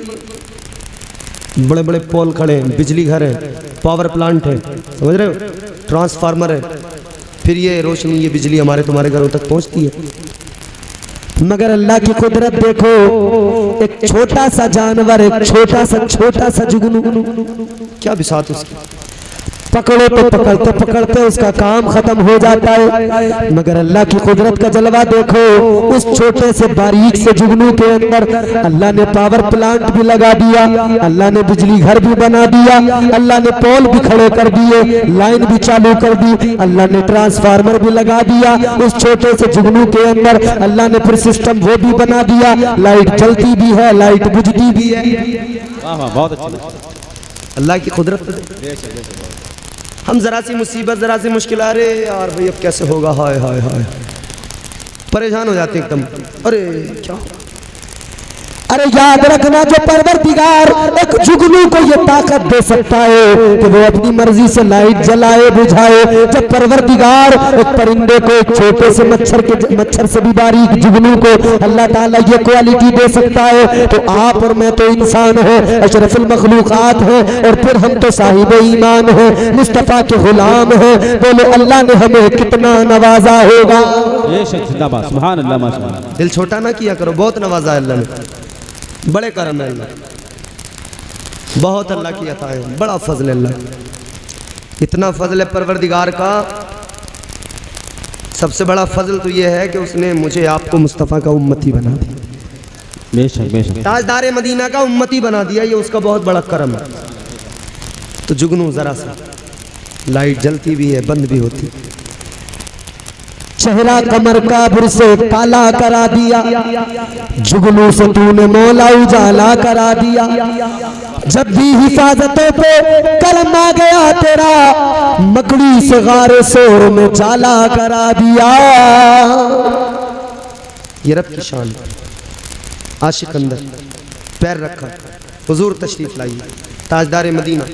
बड़े बड़े पोल खड़े हैं, बिजली घर है, पावर प्लांट है, समझ रहे हो, ट्रांसफार्मर है, फिर ये रोशनी, ये बिजली हमारे तुम्हारे घरों तक पहुँचती है। मगर अल्लाह की कुदरत देखो, एक छोटा सा जानवर, एक छोटा सा जुगनू, क्या बिसात उसकी, पकड़ो तो पकड़ते पकड़ते उसका काम खत्म हो जाता है। मगर अल्लाह की कुदरत का जलवा देखो, उस छोटे से बारीक से जुगनू के अंदर अल्लाह ने पावर प्लांट भी लगा दिया, अल्लाह ने बिजली घर भी बना दिया, अल्लाह ने पोल भी खड़े कर दिए, लाइन भी चालू कर दी, अल्लाह ने ट्रांसफार्मर भी लगा दिया। उस छोटे से जुगनू के अंदर अल्लाह ने फिर सिस्टम वो भी बना दिया, लाइट जलती भी है, लाइट बुझती भी है। बहुत अच्छा, अल्लाह की कुदरत। हम जरा सी मुसीबत, जरा सी मुश्किल, अरे यार भाई अब कैसे होगा, हाय हाय हाय, परेशान हो जाते एकदम। अरे क्या, अरे याद रखना, जो परवरदिगार एक जुगनू को ये ताकत दे सकता है कि वो अपनी मर्जी से लाइट जलाए बुझाए, जब परवरदिगार एक परिंदे को, एक छोटे से मच्छर से भी बारीक जुगनू को अल्लाह ताला ये क्वालिटी दे सकता है, तो आप और मैं तो इंसान है, अशरफुल मखलूकात है, और फिर हम तो साहिब ईमान है, मुस्तफा के गुलाम है। बोलो अल्लाह ने हमें कितना नवाजा होगा। सुभान अल्लाह, माशाअल्लाह। दिल छोटा ना किया करो, बहुत नवाजा है अल्लाह ने, बड़े करम है अल्लाह, बहुत अल्लाह की अता है, बड़ा फजल है अल्लाह, इतना फजल है परवरदिगार का। सबसे बड़ा फजल तो ये है कि उसने मुझे आपको मुस्तफ़ा का उम्मती बना दिया, बेशक बेशक, ताजदार मदीना का उम्मती बना दिया, ये उसका बहुत बड़ा करम है। तो जुगनू जरा सा, लाइट जलती भी है, बंद भी होती, चेहरा कमर का बुर से काला करा दिया, जुगनू से तूने मौला उजाला करा दिया। जब भी हिफाजतों पे कलम आ गया तेरा, मकड़ी से गारे सोर में जाला करा दिया। ये रब की शान, आशिक अंदर पैर रखा, हुजूर तशरीफ लाई, ताजदार मदीना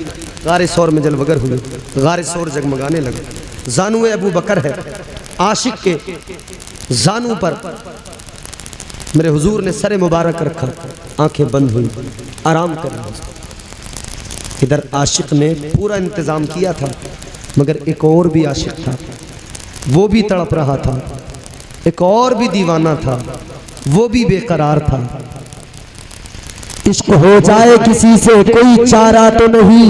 गारे सौर में जलवगर हुए, गारे सौर जगमगाने लगे। जानू अबू बकर है, आशिक के जानू पर मेरे हुजूर ने सरे मुबारक रखा, आंखें बंद हुई, आराम कर रहा। इधर आशिक ने पूरा इंतज़ाम किया था, मगर एक और भी आशिक था, वो भी तड़प रहा था, एक और भी दीवाना था, वो भी बेकरार था। इश्क हो जाए किसी से कोई चारा तो नहीं,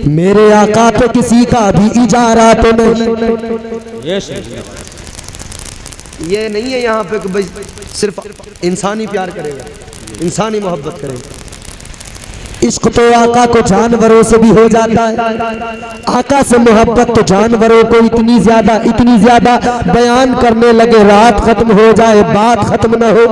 मेरे आका पे किसी का भी इजारा तो नहीं। ये नहीं है यहाँ पे कि भाई सिर्फ इंसानी प्यार करेगा, इंसानी मोहब्बत करेगा। इश्क तो आका को जानवरों से भी हो जाता है, आका से मोहब्बत तो जानवरों को इतनी ज्यादा बयान करने लगे, रात खत्म हो जाए बात खत्म न हो।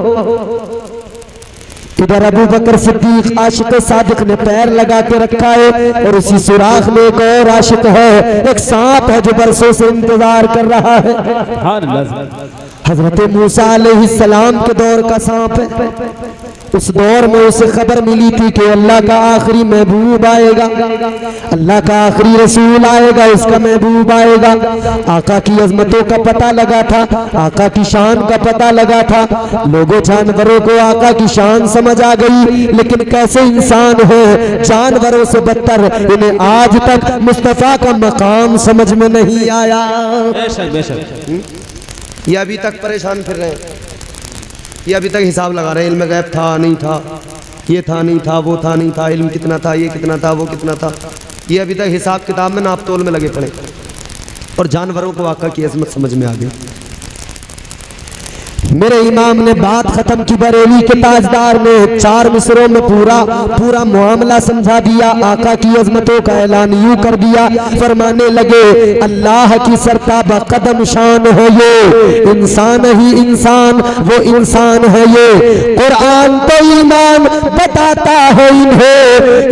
इधर अबू बकर सिद्दीक आशिक सादिक ने पैर लगा के रखा है, और उसी सुराख में एक और आशिक है, एक सांप है जो बरसों से इंतजार कर रहा है। हजरत मूसा अलैहिस्सलाम के दौर का सांप है। उस दौर में उसे खबर मिली थी कि अल्लाह का आखिरी महबूब आएगा, अल्लाह का आखिरी रसूल आएगा, उसका महबूब आएगा। आका की अजमतों का पता लगा था, आका की शान का पता लगा था। लोगों जानवरों को आका की शान समझ आ गई, लेकिन कैसे इंसान है जानवरों से बदतर, इन्हें आज तक मुस्तफा का मकाम समझ में नहीं आया। बेशक बेशक, ये अभी तक परेशान फिर रहे हैं, ये अभी तक हिसाब लगा रहे हैं, इल्म गैब था नहीं था, ये था नहीं था, वो था नहीं था, इल्म कितना था, ये कितना था, वो कितना था, ये अभी तक हिसाब किताब में नाप तोल में लगे पड़े। और जानवरों को आका की अजमत समझ में आ गई। मेरे इमाम ने बात खत्म की, बरेली के ताजदार ने 4 मिसरों में पूरा मामला समझा दिया, आका की अजमतों का ऐलान यूं कर दिया। फरमाने लगे, अल्लाह की सरताबा कदम शान है ये, इंसान ही इंसान वो इंसान है ये। कुरान तो ईमान बताता है इन्हें,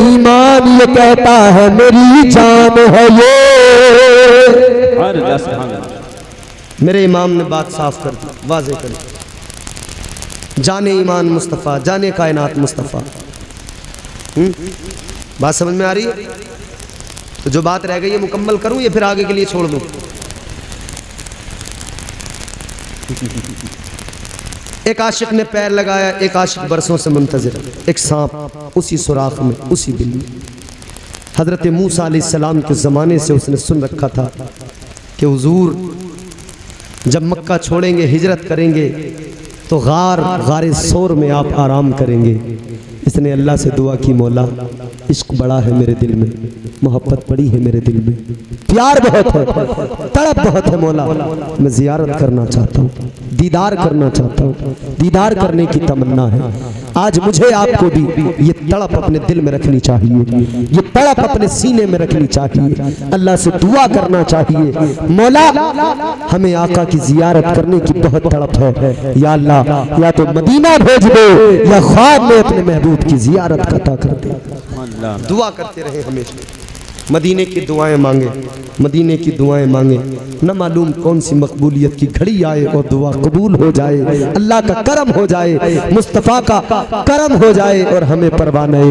ईमान ये कहता है मेरी जान है ये। मेरे इमाम ने बात साफ कर दी, वाज़ेह कर दी, जाने ईमान मुस्तफ़ा, जाने कायनात मुस्तफ़ा। बात समझ में आ रही है? तो जो बात रह गई है मुकम्मल करूं या फिर आगे के लिए छोड़ दूं? एक आशिक ने पैर लगाया, एक आशिक बरसों से मुंतज़िर, एक सांप उसी सुराख में, उसी बिल्ली। हज़रत मूसा अलैहिस्सलाम के ज़माने से उसने सुन रखा था कि हुजूर जब मक्का छोड़ेंगे, हिजरत करेंगे, तो गार शोर में आप आराम करेंगे। इसने अल्लाह से दुआ की, मौला इश्क बड़ा है मेरे दिल में, मोहब्बत बड़ी है मेरे दिल में, प्यार बहुत है, तड़प बहुत है मौला, मैं जियारत करना चाहता हूँ, दीदार करना चाहता हूँ, दीदार करने की तमन्ना है। आज मुझे आपको भी ये तड़प अपने दिल में रखनी चाहिए, ये तड़प अपने सीने में रखनी चाहिए, अल्लाह से दुआ करना चाहिए, मौला हमें आका की जियारत करने की बहुत तड़प है, या अल्लाह या तो मदीना भेज दो या ख्वाब में अपने महबूब की जियारत अता कर दे। दुआ करते रहे हमेशा, मदीने की दुआएं मांगे, मदीने की दुआएं मांगे, न मालूम कौन सी मकबूलियत की घड़ी आए और दुआ कबूल हो जाए, अल्लाह का करम हो जाए, मुस्तफ़ा का करम हो जाए और हमें परवाने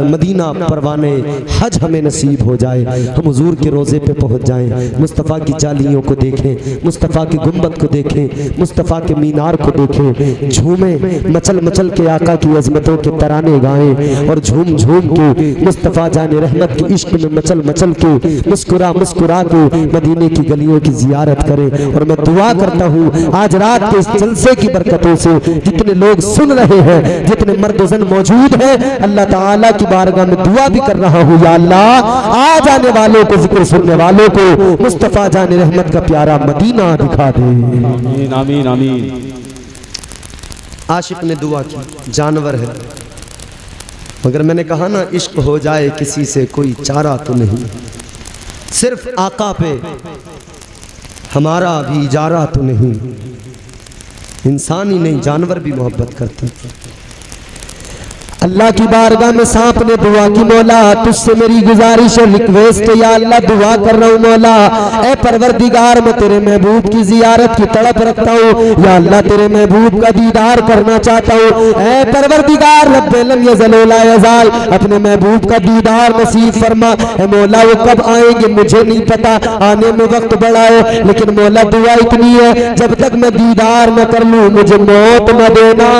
मदीना परवाने हज हमें नसीब हो जाए, हम हुजूर के रोज़े पे पहुंच जाएं, मुस्तफ़ा की जालियों को देखें, मुस्तफ़ा की गुंबद को देखें, मुस्तफ़ा के मीनार को देखें, झूमें, मचल मचल के आका की अजमतों के तराने गाएं और झूम झूम के मुस्तफ़ा जाने रहमत के इश्क में मचल मचल के मुस्कुरा मुस्कुरा के मदीने की गलियों की जियारत करें। और मैं दुआ करता हूँ आज रात के इस जलसे की बरकतों से जितने लोग सुन रहे हैं, जितने मर्द जन मौजूद हैं, अल्लाह ताला की बारगाह में दुआ भी कर रहा हूँ, या अल्लाह आ जाने वालों को, जिक्र सुनने वालों को मुस्तफ़ा जाने रहमत का प्यारा मदीना दिखा दे। आमीन आमीन आमीन। आशिक ने दुआ की, जानवर है, मगर मैंने कहा ना इश्क हो जाए किसी से कोई चारा तो नहीं, सिर्फ आका पे हमारा भी इजारा तो नहीं, इंसान ही नहीं जानवर भी मोहब्बत करते। अल्लाह की बारगाह में सांप ने दुआ की, मौला तुझसे मेरी गुजारिश है, रिक्वेस्ट, या अल्लाह दुआ कर रहा हूँ मौला, ए परवरदिगार मैं तेरे महबूब की जियारत की तड़प रखता हूँ, या अल्लाह तेरे महबूब का दीदार करना चाहता हूँ, ए परवरदिगार रब्बे लम यज़ल ला यज़ाल अपने महबूब का दीदार नसीब फरमा। ए मौला वो कब आएंगे मुझे नहीं पता, आने में वक्त बड़ा है, लेकिन मौला दुआ इतनी है जब तक मैं दीदार न कर लूँ मुझे मौत न देना,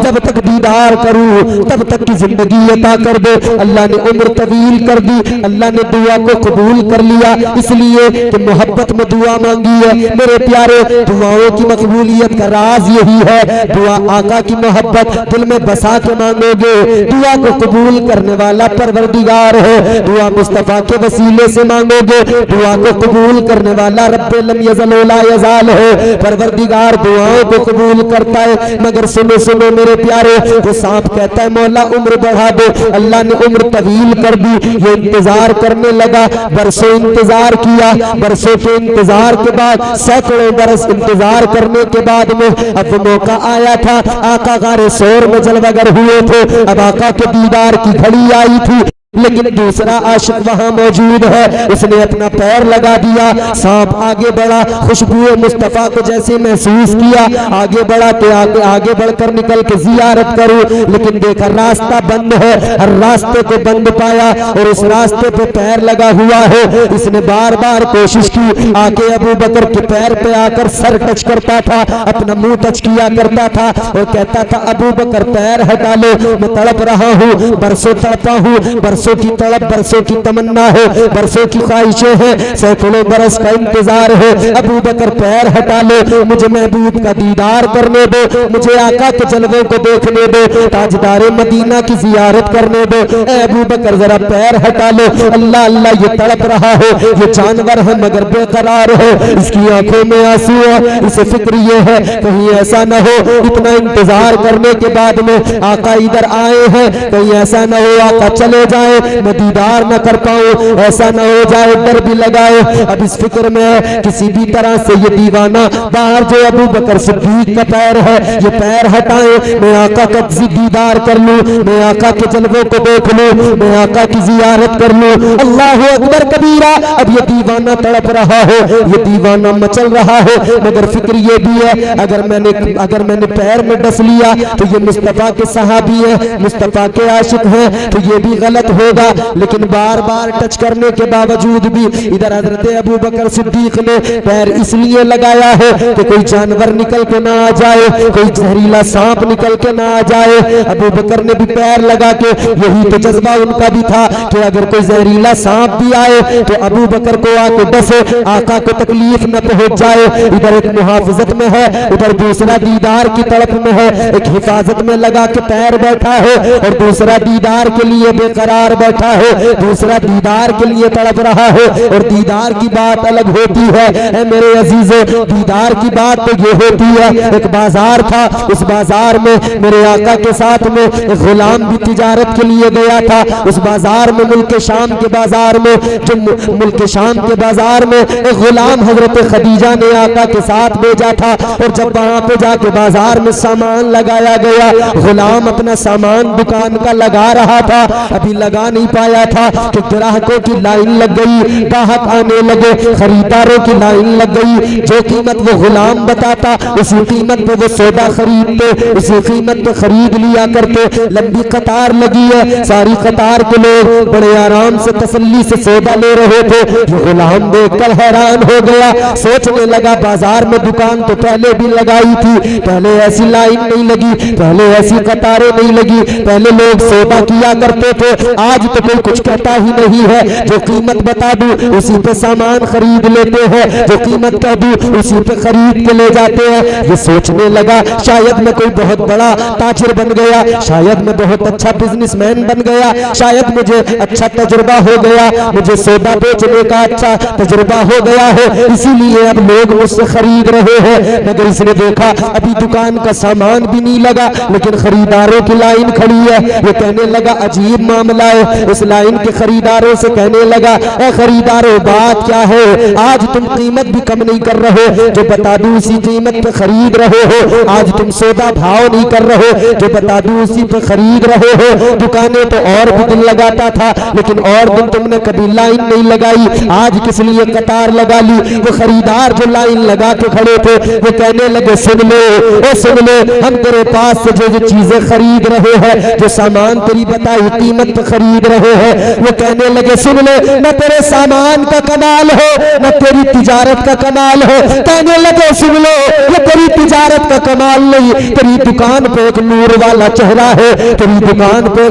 जब तक दीदार करूँ तब तक की जिंदगी अता कर दे। अल्लाह ने उम्र तवील कर दी, अल्लाह ने दुआ को कबूल कर लिया, इसलिए कि मोहब्बत में दुआ मांगी है। मेरे प्यारे दुआओं की मकबूलियत का राज यही है, दुआ आका की मोहब्बत दिल में बसा के मांगोगे, दुआ को कबूल करने वाला परवरदिगार है, दुआ मुस्तफा के वसीले से मांगोगे, दुआ को कबूल करने वाला रब्बे लम यज़ल ला यज़ाल है, परवरदिगार दुआओं को कबूल करता है। मगर सुनो सुनो मेरे प्यारे, वो सांप कहता है मौला उम्र बढ़ा दो, अल्लाह ने उम्र तवील कर दी, ये इंतजार करने लगा, बरसों इंतजार किया, बरसों के इंतजार के बाद सैकड़ों बरस इंतजार करने के बाद में अब मौका आया था, आका गारे शोर में जलवगर हुए थे, अब आका के दीदार की घड़ी आई थी, लेकिन दूसरा आशिक वहां मौजूद है, उसने अपना पैर लगा दिया, सांप आगे बढ़ा, खुशबू मुस्तफा को जैसे महसूस किया, आगे बढ़ा के आगे बढ़कर निकल के जियारत करूं, लेकिन देखा रास्ता बंद है, हर रास्ते को बंद पाया और उस रास्ते पे पैर लगा हुआ है। इसने बार बार कोशिश की, आके अबू बकर के पैर पे आकर सर टच करता था, अपना मुंह टच किया करता था और कहता था अबू बकर पैर हटा लो, मैं तड़प रहा हूँ, बरसों तड़पा हूँ, बरसों की तड़प, बरसों की तमन्ना है, बरसों की ख्वाहिशें हैं, सैकड़ों बरस का इंतजार है, अबू बकर पैर हटा लो, मुझे महबूब का दीदार करने दो, मुझे आका के जलवों को देखने दो, ताजदारे मदीना की जियारत करने दो, ए अबू बकर जरा पैर हटा लो। अल्लाह अल्लाह ये तड़प रहा है, ये जानवर है मगर बेकरार है, इसकी आंखों में आंसू है, इसे फिक्र ये है कहीं ऐसा न हो इतना इंतजार करने के बाद में आका इधर आए हैं, कहीं ऐसा न हो आका चले जाए, मैं दीदार न कर पाऊं, ऐसा न हो जाए, डर भी लगाए। अब इस फिक्र में है किसी भी तरह से ये दीवाना बाहर जो अबू बकर सिद्दीक का पैर है ये पैर हटाए, मैं आका का दीदार कर लूं, मैं आका के जलवों को देख लूं, मैं आका की जियारत कर लूं। अल्लाह अकबर कबीरा। अब ये दीवाना तड़प रहा है, ये दीवाना मचल रहा है, मगर फिक्र ये भी है अगर मैंने पैर में डस लिया तो ये मुस्तफा के सहाबी है, मुस्तफा के आशिक हैं, तो ये भी गलत होगा, लेकिन बार बार टच करने के बावजूद भी इधर हजरत अबू बकर सिद्दीक ने पैर इसलिए लगाया है कि कोई जानवर निकल के ना आ जाए, कोई जहरीला सांप निकल के ना आ जाए। अबू बकर ने भी पैर लगा के, यही तो जज्बा उनका भी था कि अगर कोई जहरीला सांप भी आए तो अबू बकर को आके डसे, आका को तकलीफ न पहुंच जाए। इधर एक मुहाफिजत में है, उधर दूसरा दीदार की तड़प में है। एक हिफाजत में लगा के पैर बैठा है और दूसरा दीदार के लिए बेकरार बैठा है, दूसरा दीदार के लिए तड़प रहा है। और दीदार की बात अलग होती है ऐ मेरे अजीजों, दीदार की बात तो ये होती है। एक बाजार था, उस बाजार में मेरे आका के साथ में एक गुलाम भी तिजारत के लिए गया था। उस बाजार में मुल्क शाम के बाजार में, जो मुल्क शाम के बाजार में एक गुलाम हजरत खदीजा ने आका के साथ भेजा था। और जब वहां पे जाके बाजार में सामान लगाया गया, गुलाम अपना सामान दुकान का लगा रहा था, अभी लगा नहीं पाया था कि ग्राहकों की लाइन लग गई, ग्राहक आने लगे, खरीदारों की लाइन लग गई। जो कीमत वो गुलाम बताता उसी कीमत पे वो सौदा खरीदते, उसी कीमत पे खरीद लिया करते। लंबी कतार लगी है, सारी कतार के लोग बड़े आराम से तसल्ली से सौदा ले रहे थे। ये गुलाम देखकर हैरान हो गया, सोचने लगा बाजार में दुकान तो पहले भी लगाई थी, पहले ऐसी लाइन नहीं लगी, पहले ऐसी कतारें नहीं लगी, पहले लोग सौदा किया करते थे, आज तो कोई कुछ कहता ही नहीं है। जो कीमत बता दूं उसी पे सामान खरीद लेते हैं, जो कीमत कह दूं उसी पे खरीद के ले जाते हैं। ये सोचने लगा शायद मैं कोई बहुत बड़ा ताजिर बन गया, शायद मैं बहुत अच्छा बिजनेसमैन बन गया, शायद मुझे अच्छा तजुर्बा हो गया, मुझे सौदा बेचने का अच्छा तजुर्बा हो गया है, इसीलिए अब लोग मुझसे खरीद रहे हैं। मगर इसने देखा अभी दुकान का सामान भी नहीं लगा, लेकिन खरीदारों की लाइन खड़ी है। ये कहने लगा अजीब मामला है। उस लाइन के खरीदारों से कहने लगा ए खरीदारों, बात क्या है? आज तुम कीमत भी कम नहीं कर रहे, जो बता दूं उसी कीमत पे खरीद रहे हो। आज तुम सौदा भाव नहीं कर रहे, जो बता दूं उसी पे खरीद रहे हो। दुकानें तो और भी दिन लगाता था, लेकिन और दिन तुमने कभी लाइन नहीं लगाई, आज किस लिए कतार लगा ली? वो खरीदार जो लाइन लगा के खड़े थे वो कहने लगे सुन ले, ओ सुन ले, हम तेरे पास से जो चीजें खरीद रहे हैं, जो सामान तेरी बताई कीमत पे खरीद रहे हैं, वो कहने लगे सुन ले, न तेरे सामान का कमाल हो न तेरी तिजारत का कमाल हो। कहने लगे सुन लो, ये तेरी तिजारत का कमाल नहीं, तेरी दुकान पे एक नूर वाला चेहरा है, तेरी दुकान पे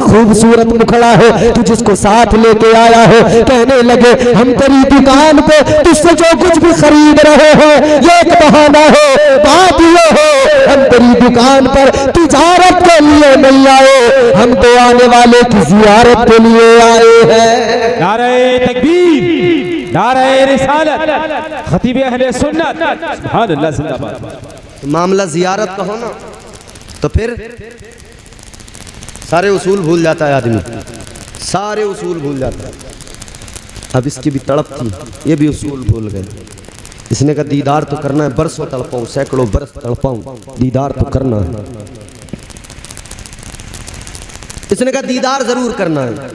खूबसूरत मुखड़ा है, तू जिसको साथ लेके आया है। कहने लगे हम तेरी दुकान पे तुझसे जो कुछ भी खरीद रहे हैं ये एक बहाना है, बात ये है हम तेरी दुकान पर तिजारत के लिए नहीं आए, हम तो आने वाले की जियारत के लिए आए हैं। नारे तकबीर, नारे रिसालत, खतीबे अहले सुन्नत, सुभान अल्लाह जिंदाबाद। मामला जियारत का हो ना तो फिर सारे उसूल भूल जाता है आदमी, सारे उसूल भूल जाता है। अब इसकी भी तड़प थी, ये भी उसूल भूल गए। इसने कहा दीदार तो करना है, बरसों तड़पाऊं, सैकड़ों बरस तड़पाऊं, दीदार तो करना है। इसने कहा दीदार जरूर करना है।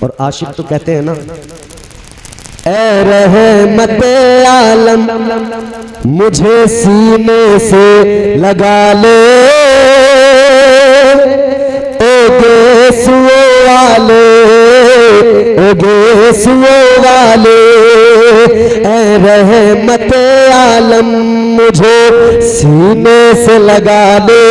और आशिक तो कहते हैं ना, ऐ रहमत आलम मुझे सीने से लगा ले, ओ गेसुओ वाले, ओ गेसुओ वाले, ऐ रहमत आलम मुझे सीने से लगा ले,